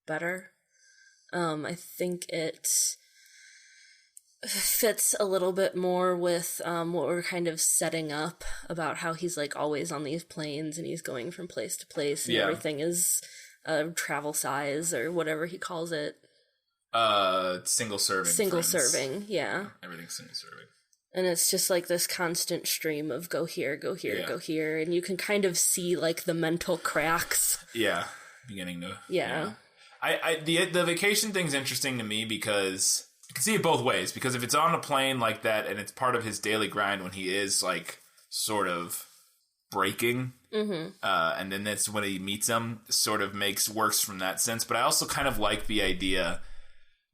better. I think it fits a little bit more with what we're kind of setting up about how he's like always on these planes and he's going from place to place and everything is travel size or whatever he calls it. Single serving. Yeah. Everything's single serving. And it's just like this constant stream of go here, go here, and you can kind of see like the mental cracks. Yeah, beginning to. Yeah. The vacation thing's interesting to me because I can see it both ways. Because if it's on a plane like that and it's part of his daily grind when he is like sort of breaking, and then that's when he meets him, sort of works from that sense. But I also kind of like the idea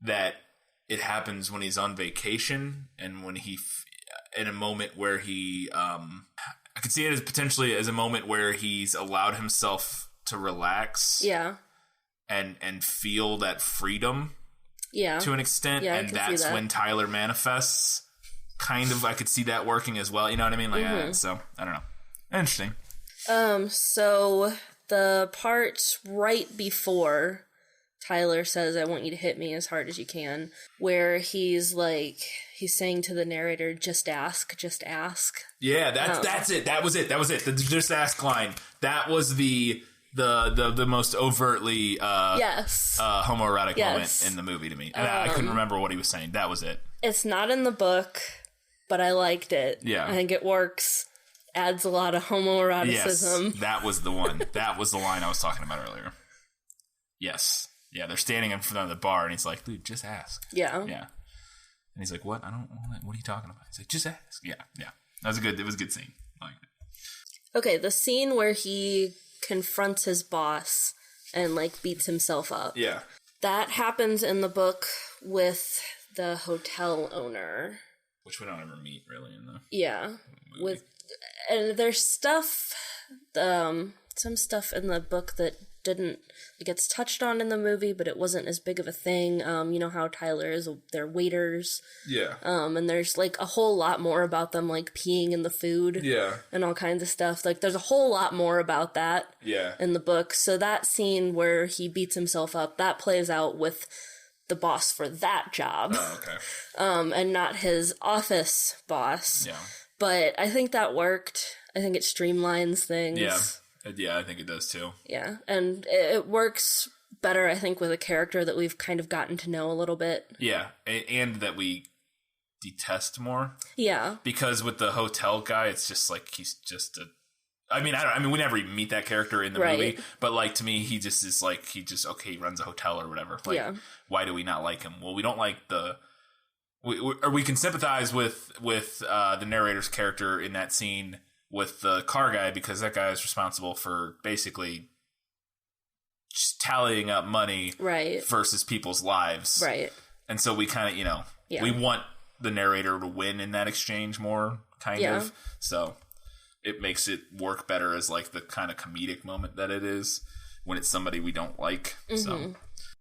that it happens when he's on vacation and when in a moment where he, I could see it as potentially as a moment where he's allowed himself to relax. Yeah. And feel that freedom. Yeah. To an extent. Yeah, and that's when Tyler manifests. Kind of, I could see that working as well. You know what I mean? Like, so, I don't know. Interesting. So the part right before Tyler says, "I want you to hit me as hard as you can," where he's saying to the narrator, "Just ask, just ask." Yeah, that's it. That was it. The just ask line. That was the most overtly homoerotic moment in the movie to me. And I couldn't remember what he was saying. That was it. It's not in the book, but I liked it. Yeah. I think it works. Adds a lot of homoeroticism. Yes, that was the one. That was the line I was talking about earlier. Yes. Yeah, they're standing in front of the bar, and he's like, "Dude, just ask." Yeah. Yeah. And he's like, "What? I don't want it. What are you talking about?" He's like, "Just ask." Yeah. Yeah. It was a good scene. I liked it. Okay, the scene where he confronts his boss and, like, beats himself up. Yeah. That happens in the book with the hotel owner. Which we don't ever meet, really, in the movie. And there's stuff, some stuff in the book that gets touched on in the movie, but it wasn't as big of a thing. You know how Tyler is, they're waiters. Yeah. And there's like a whole lot more about them, like peeing in the food. Yeah. And all kinds of stuff. Like there's a whole lot more about that. Yeah. In the book. So that scene where he beats himself up, that plays out with the boss for that job. Oh, okay. And not his office boss. Yeah. But I think that worked. I think it streamlines things. Yeah. Yeah, I think it does too. Yeah, and it works better, I think, with a character that we've kind of gotten to know a little bit. Yeah, and that we detest more. Yeah. Because with the hotel guy, it's just like he's just a... I mean, we never even meet that character in the movie, but like to me, he just is like, he runs a hotel or whatever. Like, why do we not like him? Well, we don't like we can sympathize with the narrator's character in that scene with the car guy, because that guy is responsible for basically just tallying up money versus people's lives. Right. And so we kind of, we want the narrator to win in that exchange more, kind of. So it makes it work better as like the kind of comedic moment that it is when it's somebody we don't like. Mm-hmm. So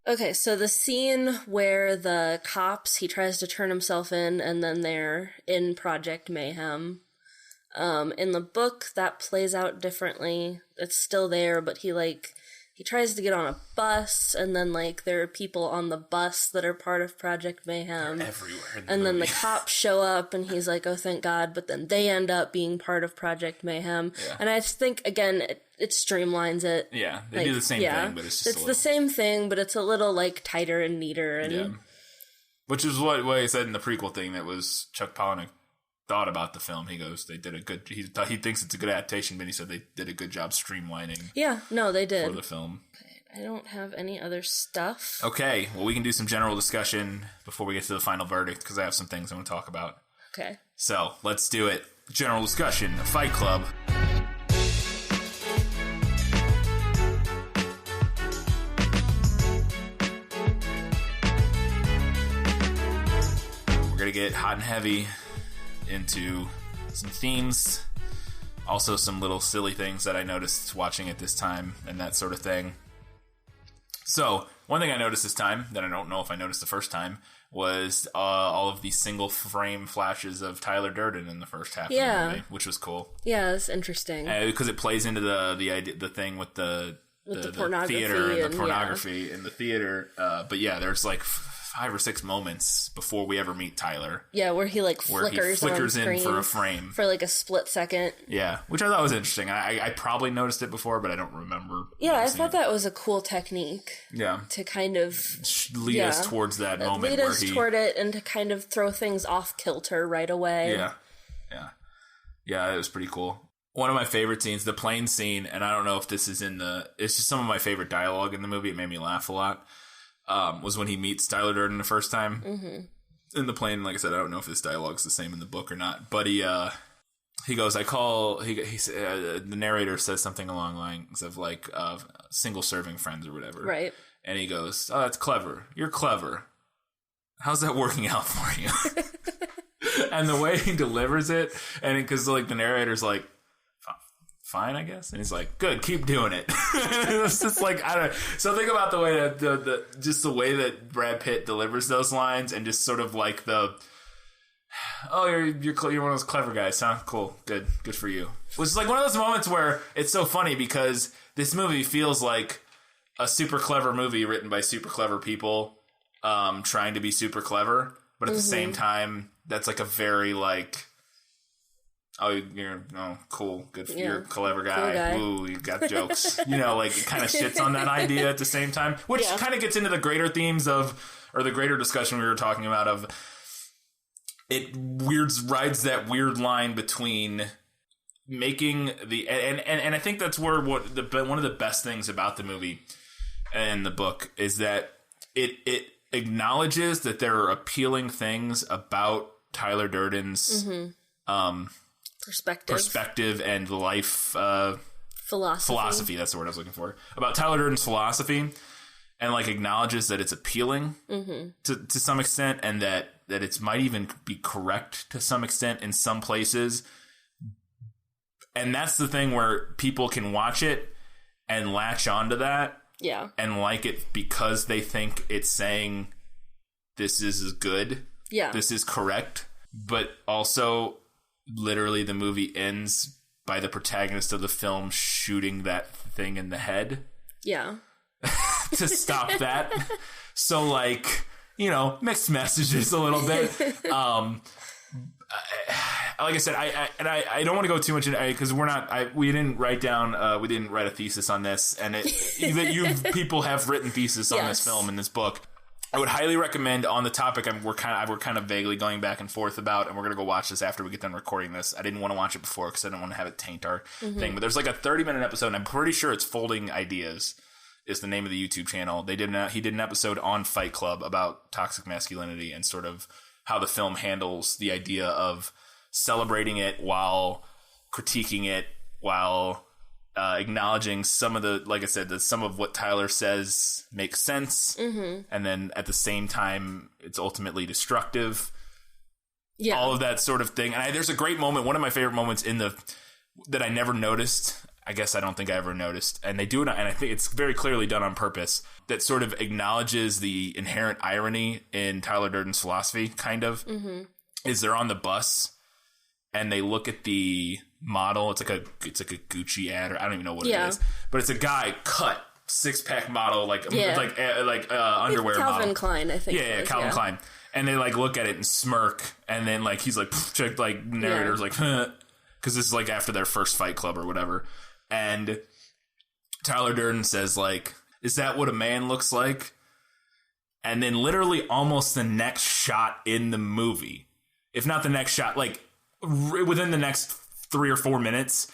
Okay, so the scene where the cops, he tries to turn himself in, and then they're in Project Mayhem. In the book, that plays out differently. It's still there, but he tries to get on a bus, and then, there are people on the bus that are part of Project Mayhem. They're everywhere in the and movie. then the cops show up, and he's like, oh, thank God, but then they end up being part of Project Mayhem. Yeah. And I just think, again, it streamlines it. Yeah, they do the same thing, but it's just the same thing, but it's a little, tighter and neater. And yeah. Which is what I said in the prequel thing that was Chuck Palahniuk thought about the film. He goes, they did a good, he thinks it's a good adaptation, but he said they did a good job streamlining Yeah, no, they did. for the film. I don't have any other stuff. Okay, well, we can do some general discussion before we get to the final verdict, because I have some things I want to talk about. Okay. So, let's do it. General discussion, Fight Club. We're going to get hot and heavy into some themes, also some little silly things that I noticed watching it this time, and that sort of thing. So, one thing I noticed this time, that I don't know if I noticed the first time, was all of these single frame flashes of Tyler Durden in the first half of the movie, which was cool. Yeah, it's interesting. Because it plays into the idea, the thing with the pornography theater and the and, pornography in the theater. But yeah, there's 5 or 6 moments before we ever meet Tyler. Yeah, where he flickers on screen in for a frame. For a split second. Yeah, which I thought was interesting. I probably noticed it before, but I don't remember. Yeah, I thought that was a cool technique. Yeah. To kind of lead us towards that moment. Lead us toward it and to kind of throw things off kilter right away. Yeah. Yeah, it was pretty cool. One of my favorite scenes, the plane scene, and I don't know if this is it's just some of my favorite dialogue in the movie. It made me laugh a lot. Was when he meets Tyler Durden the first time in the plane. Like I said, I don't know if this dialogue's the same in the book or not, but he goes, the narrator says something along the lines of single serving friends or whatever. Right. And he goes, oh, that's clever. You're clever. How's that working out for you? And the way he delivers it, and because the narrator's like, fine, I guess. And he's like, good, keep doing it. It's just I don't know. So think about the way that the way that Brad Pitt delivers those lines, and just sort of you're one of those clever guys, huh? Cool, good for you. Which is one of those moments where it's so funny because this movie feels like a super clever movie written by super clever people, trying to be super clever, but at the same time, that's a very cool, good. Yeah. You're a clever guy. Cool guy. Ooh, you got jokes. It kind of shits on that idea at the same time, which kind of gets into the greater themes or the greater discussion we were talking about of it. Rides that weird line between making and I think that's where one of the best things about the movie and the book is that it acknowledges that there are appealing things about Tyler Durden's perspective and life philosophy. That's the word I was looking for. About Tyler Durden's philosophy, and acknowledges that it's appealing to some extent, and that it might even be correct to some extent in some places. And that's the thing where people can watch it and latch onto that. Yeah. And like it because they think it's saying this is good. Yeah. This is correct. But also, literally, the movie ends by the protagonist of the film shooting that thing in the head. Yeah. To stop that. So, mixed messages a little bit. Like I said, I don't want to go too much into because we didn't write a thesis on this, and people have written thesis on this film and this book. I would highly recommend on the topic we're kind of vaguely going back and forth about, and we're gonna go watch this after we get done recording this. I didn't want to watch it before because I didn't want to have it taint our thing. But there's a 30-minute episode, and I'm pretty sure it's Folding Ideas is the name of the YouTube channel. He did an episode on Fight Club about toxic masculinity and sort of how the film handles the idea of celebrating it while critiquing it, while acknowledging some of the, like I said, some of what Tyler says makes sense, and then at the same time, it's ultimately destructive. Yeah, all of that sort of thing. And there's a great moment. One of my favorite moments that I never noticed I guess I don't think I ever noticed. And they do it, and I think it's very clearly done on purpose, that sort of acknowledges the inherent irony in Tyler Durden's philosophy, kind of, is they're on the bus, and they look at the model. It's like a Gucci ad, or I don't even know what it is. But it's a guy cut, six-pack model, like underwear Calvin model. Klein, I think. Yeah, Calvin Klein. And they like look at it and smirk, and then like he's like, check, like narrator's like, because this is like after their first Fight Club or whatever. And Tyler Durden says like, "Is that what a man looks like?" And then literally almost the next shot in the movie, if not the next shot, like within the next 3 or 4 minutes,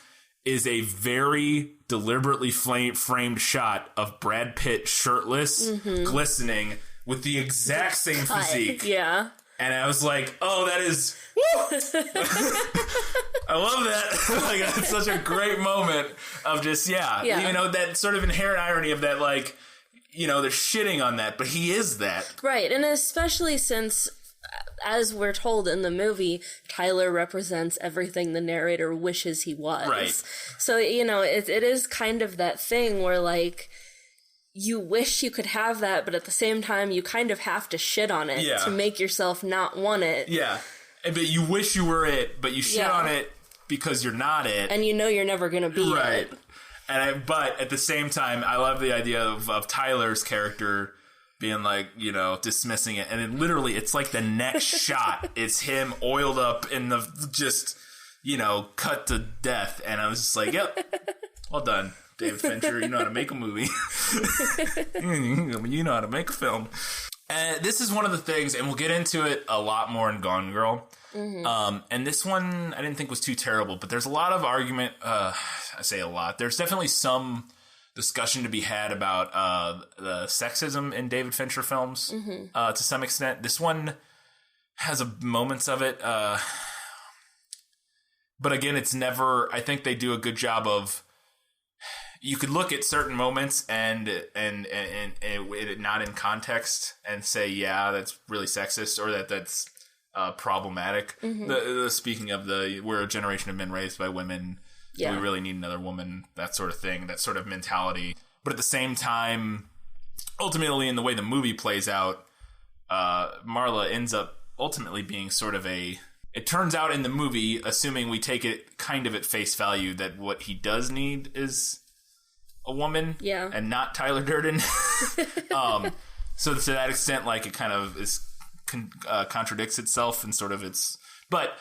is a very deliberately framed shot of Brad Pitt shirtless, glistening, with the exact same physique. Yeah. And I was like, oh, that is... Woo! I love that. Like, that's such a great moment of just, you know, that sort of inherent irony of that, like, you know, they're shitting on that, but he is that. Right, and especially since, as we're told in the movie, Tyler represents everything the narrator wishes he was. Right. So, you know, it is kind of that thing where, like, you wish you could have that, but at the same time, you kind of have to shit on it to make yourself not want it. Yeah. But you wish you were it, but you shit on it because you're not it. And you know you're never going to be it. And but at the same time, I love the idea of Tyler's character being like, you know, dismissing it. And then literally, it's like the next shot, it's him oiled up in the just, you know, cut to death. And I was just like, yep, well done, David Fincher. You know how to make a movie. You know how to make a film. And this is one of the things, and we'll get into it a lot more in Gone Girl. And this one I didn't think was too terrible, but there's a lot of argument. I say a lot. There's definitely some discussion to be had about the sexism in David Fincher films to some extent. This one has moments of it, but again, it's never. I think they do a good job of. You could look at certain moments and it not in context and say, yeah, that's really sexist, or that's problematic. Speaking of we're a generation of men raised by women. Do we really need another woman? That sort of thing, that sort of mentality. But at the same time, ultimately, in the way the movie plays out, Marla ends up ultimately being sort of it turns out in the movie, assuming we take it kind of at face value, that what he does need is a woman and not Tyler Durden. So to that extent, like, it kind of contradicts itself and sort of but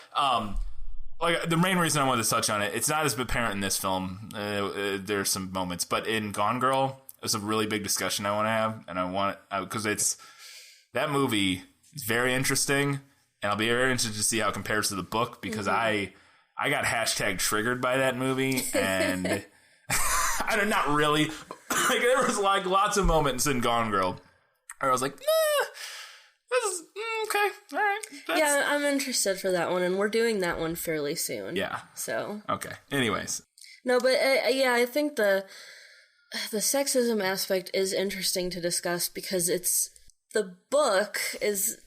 like the main reason I wanted to touch on it, it's not as apparent in this film. There's some moments, but in Gone Girl, it's a really big discussion I want to have, and because that movie is very interesting, and I'll be very interested to see how it compares to the book, because I got hashtag triggered by that movie, and I don't, not really. Like, there was like lots of moments in Gone Girl where I was like, this is okay, all right. Yeah, I'm interested for that one, and we're doing that one fairly soon. Yeah. So. Okay. Anyways. No, but I think the sexism aspect is interesting to discuss, because the book is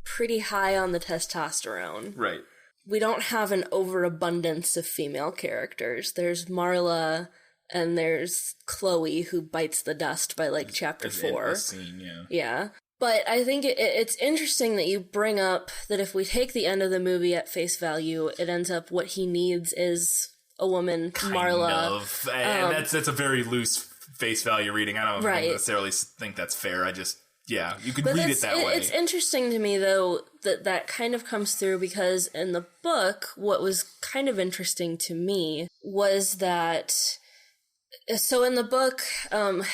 pretty high on the testosterone. Right. We don't have an overabundance of female characters. There's Marla, and there's Chloe, who bites the dust by like chapter 4. Scene, yeah. But I think it's interesting that you bring up that if we take the end of the movie at face value, it ends up what he needs is a woman, Marla. And that's a very loose face value reading. I don't necessarily think that's fair. You could read it that way. It's interesting to me, though, that kind of comes through, because in the book, what was kind of interesting to me was that... So in the book, I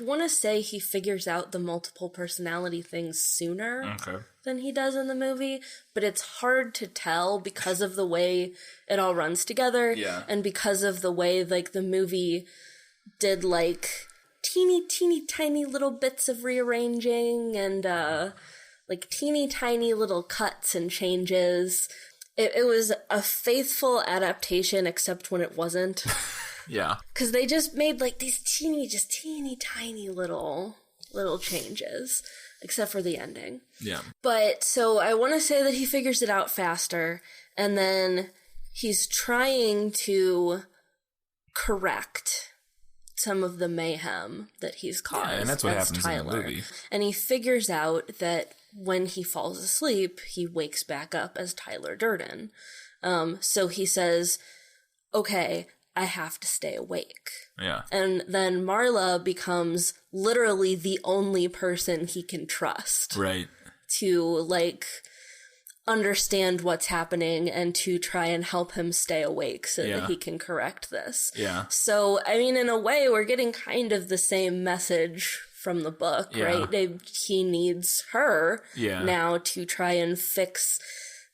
want to say he figures out the multiple personality things sooner than he does in the movie, but it's hard to tell because of the way it all runs together, and because of the way, like, the movie did, like... teeny tiny little bits of rearranging and like teeny tiny little cuts and changes. It was a faithful adaptation, except when it wasn't. Yeah. Because they just made like these teeny tiny little changes, except for the ending. Yeah. But so I want to say that he figures it out faster, and then he's trying to correct some of the mayhem that he's caused. Yeah, and that's what as happens Tyler. in the movie. And he figures out that when he falls asleep, he wakes back up as Tyler Durden. So he says, okay, I have to stay awake. Yeah. And then Marla becomes literally the only person he can trust Right. to, like, understand what's happening and to try and help him stay awake so Yeah. that he can correct this. Yeah. So, I mean, in a way, we're getting kind of the same message from the book, Yeah. right? He needs her Yeah. now to try and fix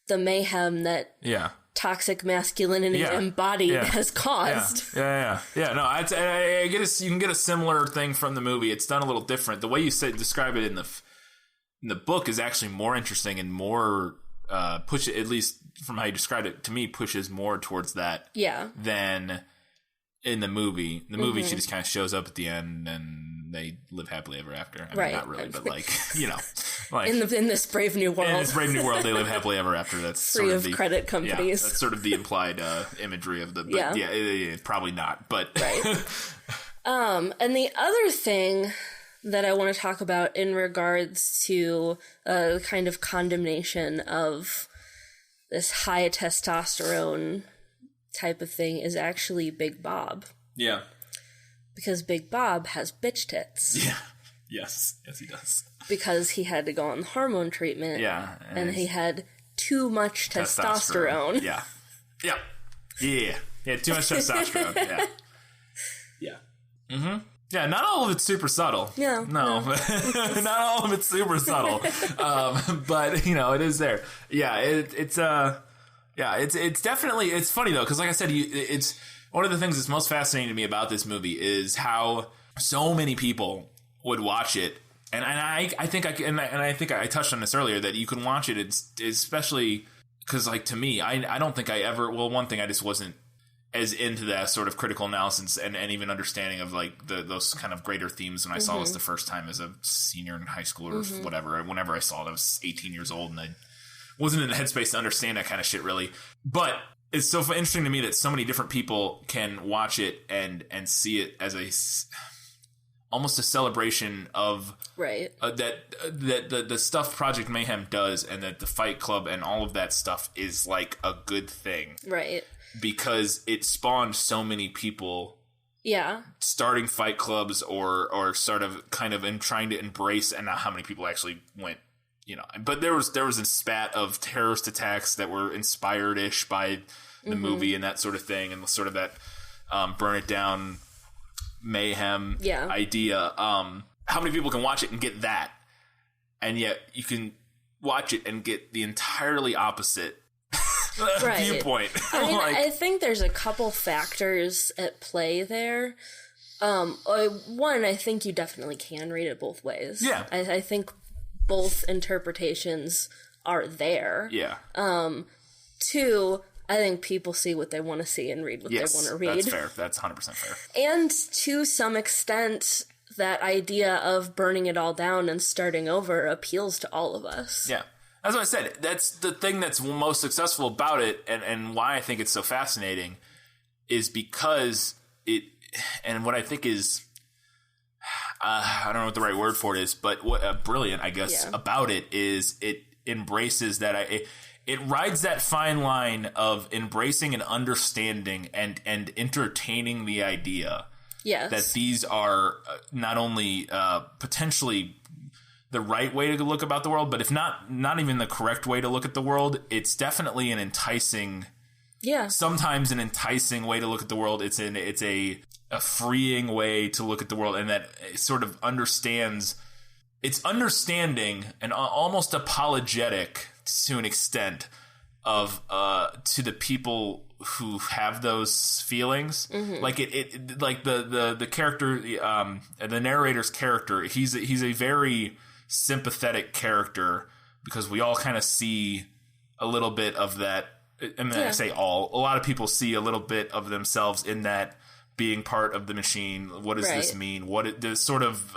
the mayhem that Yeah. toxic masculinity Yeah. embodied Yeah. has caused. Yeah. No, I get you can get a similar thing from the movie. It's done a little different. The way you describe it in the book is actually more interesting and more push, at least from how you described it to me, pushes more towards that Yeah. than in the movie. The movie, she just kind of shows up at the end and they live happily ever after. I mean, Right. not really, but like, you know, like In this Brave New World. in this Brave New World, they live happily ever after. That's Free sort of the credit Yeah, companies. that's sort of the implied imagery of the. But Yeah. probably not. But Right. And the other thing that I want to talk about in regards to kind of condemnation of this high testosterone type of thing is actually Big Bob. yeah, Because Big Bob has bitch tits. yeah, yes, he does. Because he had to go on the hormone treatment. Yeah, And he had too much testosterone. Yeah, too much testosterone. Yeah, yeah. Not all of it's super subtle. Yeah, no, not all of it's super subtle. But you know, it is there. Yeah, it's definitely, it's funny though, because like I said, it's one of the things that's most fascinating to me about this movie is how so many people would watch it. And I think I touched on this earlier, that you can watch it, especially because, like, to me, I don't think I ever, well, one thing, I just wasn't as into that sort of critical analysis and even understanding of, like, those kind of greater themes when I saw this the first time as a senior in high school or whatever. Whenever I saw it, I was 18 years old and I wasn't in the headspace to understand that kind of shit, really. But it's so interesting to me that so many different people can watch it and see it as almost a celebration of Right. that the stuff Project Mayhem does, and that the Fight Club and all of that stuff is like a good thing, Right. because it spawned so many people Yeah. starting fight clubs or sort of kind of in trying to embrace, and not how many people actually went, you know. But there was a spat of terrorist attacks that were inspired-ish by the movie and that sort of thing, and sort of that burn it down mayhem idea. How many people can watch it and get that, and yet you can watch it and get the entirely opposite viewpoint. I mean, Like, I think there's a couple factors at play there. One, I think you definitely can read it both ways. Yeah. I think both interpretations are there. yeah. Two, I think people see what they want to see and read what they want to read. That's fair. That's 100% fair. And to some extent, that idea of burning it all down and starting over appeals to all of us. Yeah. That's what I said. That's the thing that's most successful about it, and why I think it's so fascinating, is because it, and what I think is, I don't know what the right word for it is, but what brilliant, I guess, about it is it embraces that, it rides that fine line of embracing and understanding and entertaining the idea that these are not only potentially the right way to look about the world, but if not even the correct way to look at the world, it's definitely an enticing, sometimes an enticing way to look at the world. It's a freeing way to look at the world, and that it sort of understands, it's understanding and almost apologetic to an extent of to the people who have those feelings. Like it like the character, the narrator's character, he's a very sympathetic character, because we all kind of see a little bit of that. I mean, I say a lot of people see a little bit of themselves in that, being part of the machine. What does this mean? The sort of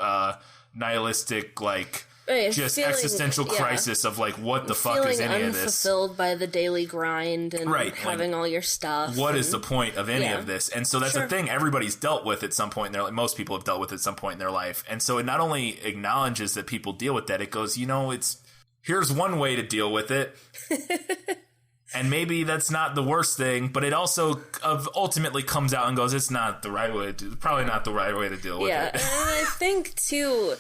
nihilistic, like, Right, just feeling- existential yeah. crisis of like, what the fuck feeling is any of this? unfulfilled by the daily grind and Right, having all your stuff. What and, is the point of any Yeah. of this? And so that's Sure. the thing everybody's dealt with at some point in their life. Most people have dealt with at some point in their life. And so it not only acknowledges that people deal with that, it goes, here's one way to deal with it. And maybe that's not the worst thing, but it also ultimately comes out and goes, it's not the right way to, probably not the right way to deal with Yeah, it. and I think too,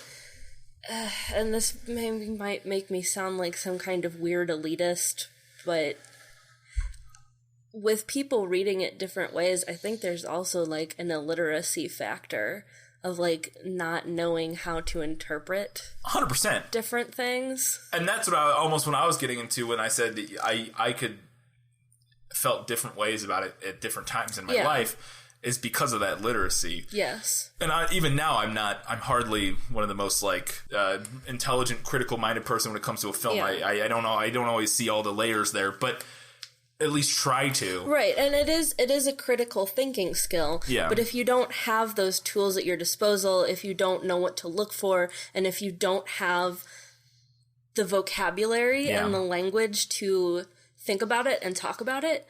and this maybe might make me sound like some kind of weird elitist, but with people reading it different ways, I think there's also like an illiteracy factor of like not knowing how to interpret 100%. different things. And that's what when I was getting into when I said that I could felt different ways about it at different times in my Yeah. life is because of that literacy. Yes. And even now, I'm hardly one of the most like intelligent, critical-minded person when it comes to a film. Yeah. I don't know. I don't always see all the layers there, but at least try to. Right, and it is a critical thinking skill. Yeah. But if you don't have those tools at your disposal, if you don't know what to look for, and if you don't have the vocabulary Yeah. and the language to think about it and talk about it,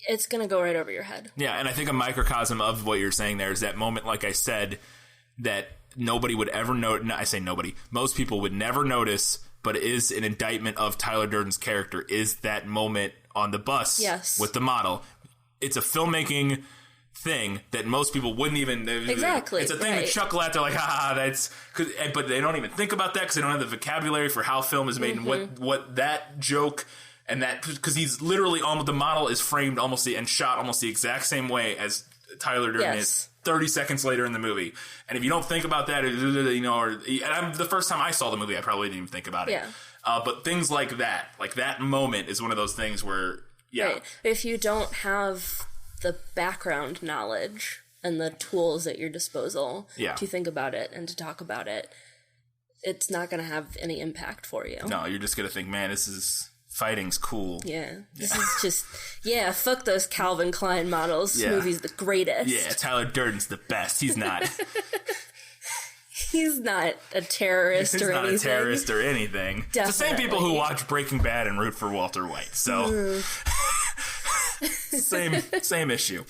it's going to go right over your head. Yeah, and I think a microcosm of what you're saying there is that moment, like I said, that nobody would ever know. I say nobody. Most people would never notice, but it is an indictment of Tyler Durden's character, is that moment on the bus Yes. with the model. It's a filmmaking thing that most people wouldn't even... Exactly, It's a thing right. to chuckle at. They're like, that's... But they don't even think about that because they don't have the vocabulary for how film is made Mm-hmm. and what that joke... And that, because he's literally the model is framed and shot almost the exact same way as Tyler Durden Yes. is 30 seconds later in the movie. And if you don't think about that, the first time I saw the movie, I probably didn't even think about it. Yeah. But things like that moment is one of those things where, yeah. Right. If you don't have the background knowledge and the tools at your disposal Yeah. to think about it and to talk about it, it's not going to have any impact for you. No, you're just going to think, man, fighting's cool. Yeah, this is just, fuck those Calvin Klein models. This Yeah. movie's the greatest. Yeah, Tyler Durden's the best. He's not. He's not a terrorist He's or not anything. a terrorist or anything. It's the same people who Definitely. watch Breaking Bad and root for Walter White. So same issue.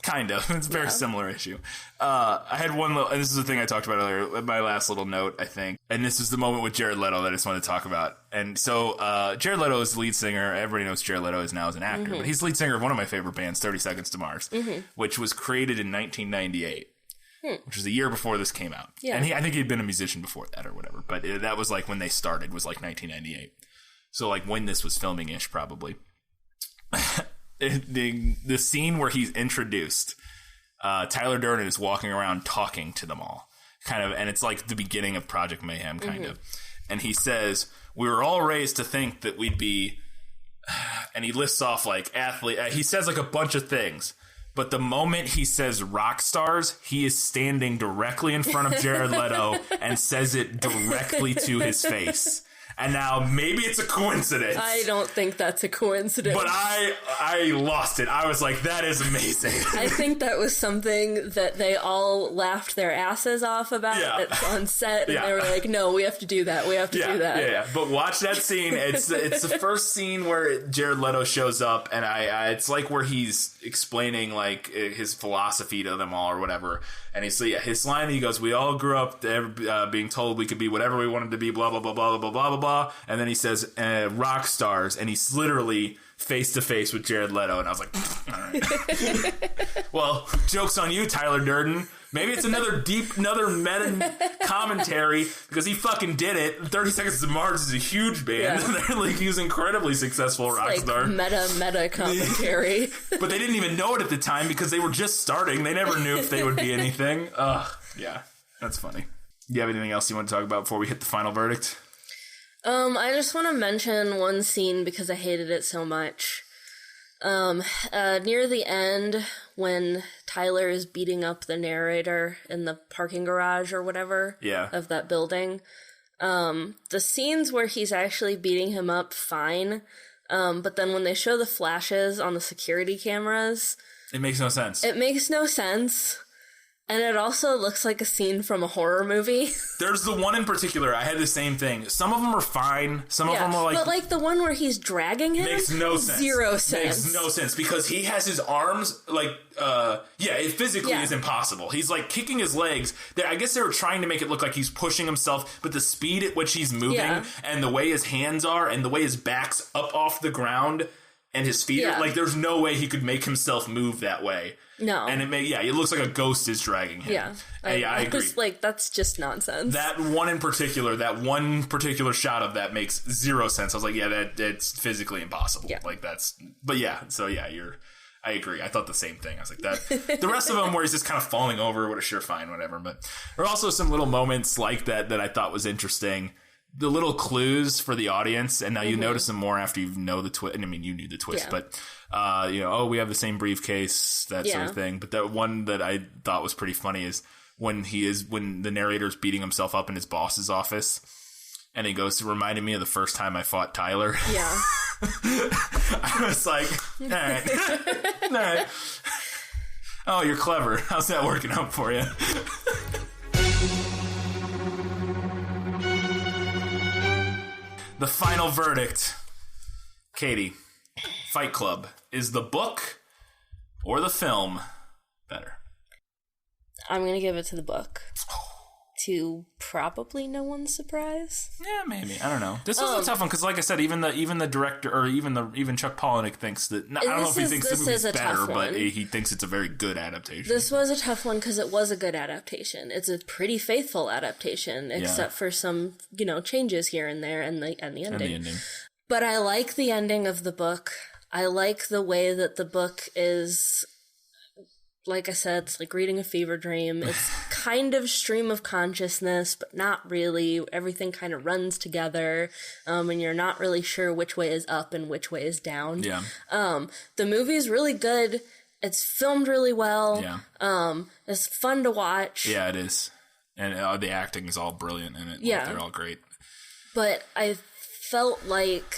Kind of. It's a very similar issue. I had one little, and this is the thing I talked about earlier, my last little note, I think. And this is the moment with Jared Leto that I just wanted to talk about. And so, Jared Leto is the lead singer. Everybody knows Jared Leto is now as an actor, but he's the lead singer of one of my favorite bands, 30 Seconds to Mars, which was created in 1998. Which was the year before this came out. Yeah. And I think he'd been a musician before that or whatever. But that was like when they started, was like 1998. So like when this was filming-ish, probably. The scene where he's introduced, Tyler Durden is walking around talking to them all. Kind of, and it's like the beginning of Project Mayhem, kind of. And he says, we were all raised to think that we'd be... And he lists off like athlete. He says like a bunch of things. But the moment he says rock stars, he is standing directly in front of Jared Leto and says it directly to his face. And now maybe it's a coincidence. I don't think that's a coincidence. But I lost it. I was like, that is amazing. I think that was something that they all laughed their asses off about Yeah. on set, and Yeah. they were like, "No, we have to do that. We have to do that." Yeah. But watch that scene. It's the first scene where Jared Leto shows up, and it's like where he's explaining like his philosophy to them all or whatever. And his line, he goes, "We all grew up being told we could be whatever we wanted to be, blah blah blah blah blah blah blah blah." And then he says, "Rock stars," and he's literally face to face with Jared Leto, and I was like, all right. Well, joke's on you, Tyler Durden. Maybe it's another meta commentary because he fucking did it. 30 Seconds to Mars is a huge band. Yeah. Like, he was an incredibly successful rock Like star. meta commentary. But they didn't even know it at the time because they were just starting. They never knew if they would be anything. Yeah, that's funny. Do you have anything else you want to talk about before we hit the final verdict? I just want to mention one scene because I hated it so much. Near the end, when Tyler is beating up the narrator in the parking garage or whatever of that building, the scenes where he's actually beating him up, fine. But then when they show the flashes on the security cameras, It makes no sense. it makes no sense. And it also looks like a scene from a horror movie. There's the one in particular. I had the same thing. Some of them are fine. Some of them are like... But like the one where he's dragging him? Makes no sense. Zero sense. Makes no sense because he has his arms like... it physically is impossible. He's like kicking his legs. I guess they were trying to make it look like he's pushing himself, but the speed at which he's moving and the way his hands are and the way his back's up off the ground and his feet are... Like, there's no way he could make himself move that way. No. And it looks like a ghost is dragging him. Yeah. I agree. Was like, that's just nonsense. That one particular shot of that makes zero sense. I was like, that's physically impossible. Yeah. Like, that's... But I agree. I thought the same thing. I was like, that... The rest of them where he's just kind of falling over, sure, fine, whatever. But there are also some little moments like that I thought was interesting. The little clues for the audience, and now you notice them more after you know the twist. I mean, you knew the twist, but we have the same briefcase, that sort of thing. But that one that I thought was pretty funny is when the narrator's beating himself up in his boss's office, and he goes, reminded me of the first time I fought Tyler. Yeah, I was like, all right. Oh, you're clever. How's that working out for you? The final verdict. Katie, Fight Club. Is the book or the film better? I'm going to give it to the book. To probably no one's surprise. Yeah, maybe. I don't know. This was a tough one because, like I said, even the director or even Chuck Palahniuk thinks that... I don't know if he thinks the movie's better, but he thinks it's a very good adaptation. This was a tough one because it was a good adaptation. It's a pretty faithful adaptation, except for some, changes here and there and the ending. But I like the ending of the book. I like the way that the book is... Like I said, it's like reading a fever dream. It's kind of stream of consciousness, but not really. Everything kind of runs together, and you're not really sure which way is up and which way is down. Yeah. The movie's really good. It's filmed really well. Yeah. It's fun to watch. Yeah, it is. And the acting is all brilliant in it. Yeah. Like, they're all great. But I felt like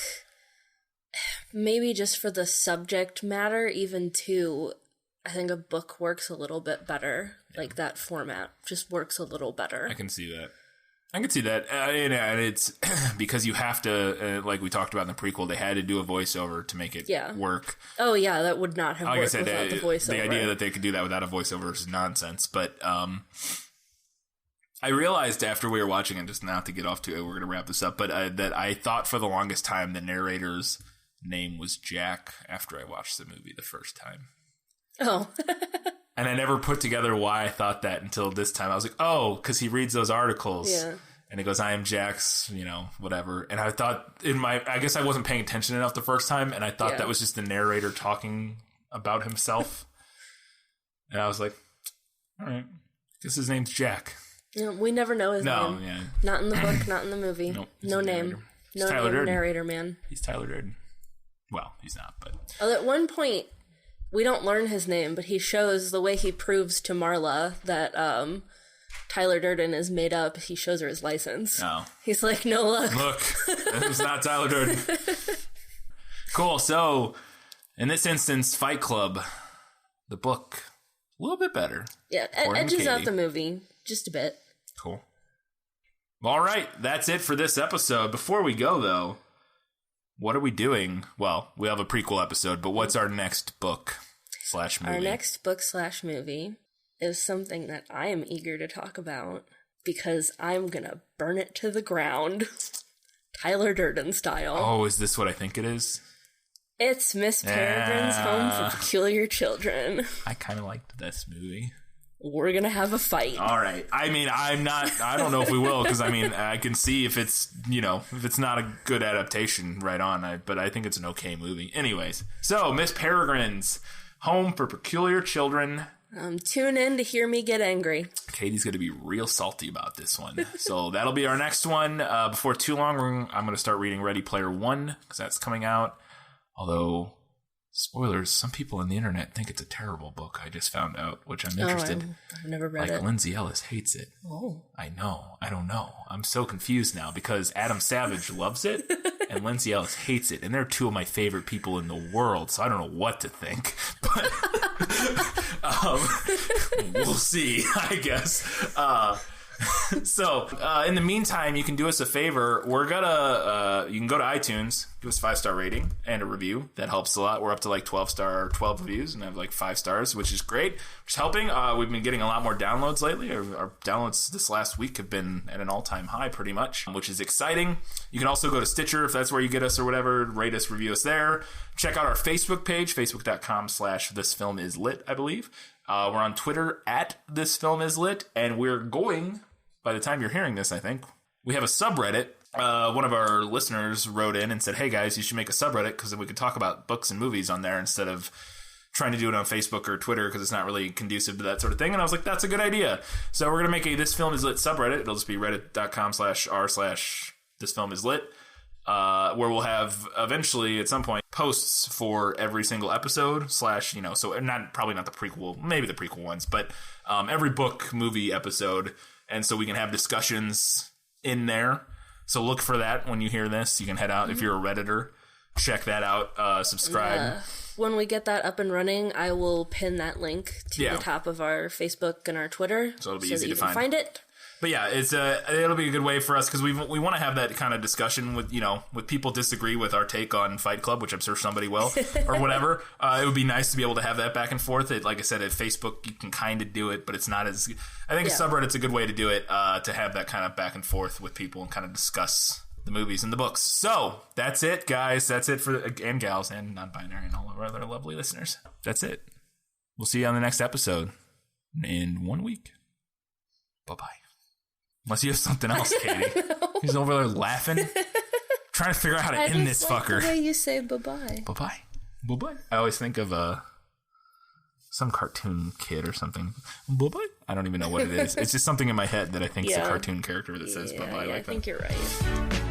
maybe just for the subject matter, even too... I think a book works a little bit better. Yeah. Like, that format just works a little better. I can see that. And it's because you have to, like we talked about in the prequel, they had to do a voiceover to make it work. Oh, yeah, that would not have worked without the voiceover. The idea that they could do that without a voiceover is nonsense. But I realized after we were watching it, just not to get off to it, we're going to wrap this up, but that I thought for the longest time the narrator's name was Jack after I watched the movie the first time. Oh. And I never put together why I thought that until this time. I was like, oh, because he reads those articles. Yeah. And he goes, I am Jack's, whatever. And I thought I guess I wasn't paying attention enough the first time. And I thought that was just the narrator talking about himself. And I was like, all right, guess his name's Jack. Yeah, we never know his name. Yeah. Not in the book, not in the movie. Nope, no name. No Tyler name, Durden. Narrator, man. He's Tyler Durden. Well, he's not, but... At one point... We don't learn his name, but he shows the way he proves to Marla that Tyler Durden is made up. He shows her his license. Oh. He's like, no, look. Look, it's not Tyler Durden. Cool. So, in this instance, Fight Club, the book, a little bit better. Yeah, it edges out the movie just a bit. Cool. All right, that's it for this episode. Before we go, though, what are we doing? Well, we have a prequel episode, but what's our next book/movie? Our next book/movie is something that I am eager to talk about because I'm going to burn it to the ground, Tyler Durden style. Oh, is this what I think it is? It's Miss Peregrine's Home for Peculiar Children. I kind of liked this movie. We're going to have a fight. All right. I mean, I don't know if we will, because, I can see if it's, if it's not a good adaptation right on, but I think it's an okay movie. Anyways, so Miss Peregrine's Home for Peculiar Children. Tune in to hear me get angry. Katie's going to be real salty about this one. So that'll be our next one. Before too long, I'm going to start reading Ready Player One, because that's coming out. Although... Spoilers, some people on the internet think it's a terrible book, I just found out, which I'm interested. I've never read it. Like, Lindsay Ellis hates it. Oh. I know. I don't know. I'm so confused now because Adam Savage loves it, and Lindsay Ellis hates it. And they're two of my favorite people in the world, so I don't know what to think. But we'll see, I guess. So, in the meantime, you can do us a favor. We're gonna, you can go to iTunes, give us a 5-star rating and a review. That helps a lot. We're up to like 12 reviews and have like 5 stars, which is great, which is helping. We've been getting a lot more downloads lately. Our downloads this last week have been at an all-time high pretty much, which is exciting. You can also go to Stitcher if that's where you get us or whatever. Rate us, review us there. Check out our Facebook page, facebook.com/thisfilmislit, I believe. We're on Twitter @thisfilmislit, and we're going, by the time you're hearing this, I think, we have a subreddit. One of our listeners wrote in and said, hey guys, you should make a subreddit because then we could talk about books and movies on there instead of trying to do it on Facebook or Twitter because it's not really conducive to that sort of thing. And I was like, that's a good idea. So we're going to make a This Film Is Lit subreddit. It'll just be reddit.com/r/thisfilmislit. Where we'll have eventually at some point posts for every single episode / so probably not the prequel, maybe the prequel ones, but every book movie episode. And so we can have discussions in there. So look for that when you hear this. You can head out if you're a Redditor, check that out, subscribe. Yeah. When we get that up and running, I will pin that link to the top of our Facebook and our Twitter, so it'll be easy that you to can find it. But yeah, it'll be a good way for us because we want to have that kind of discussion with people disagree with our take on Fight Club, which I'm sure somebody will or whatever. It would be nice to be able to have that back and forth. Like I said, at Facebook you can kind of do it, but it's not as. I think a subreddit's a good way to do it, to have that kind of back and forth with people and kind of discuss the movies and the books. So that's it, guys. That's it for and gals and non-binary and all of our other lovely listeners. That's it. We'll see you on the next episode in 1 week. Bye-bye. Unless you have something else, Katie. He's over there laughing, trying to figure out how to end this fucker. The way you say bye-bye. Bye-bye. Bye-bye. I always think of some cartoon kid or something. Bye-bye. I don't even know what it is. It's just something in my head that I think is a cartoon character that says bye-bye like that. I think you're right.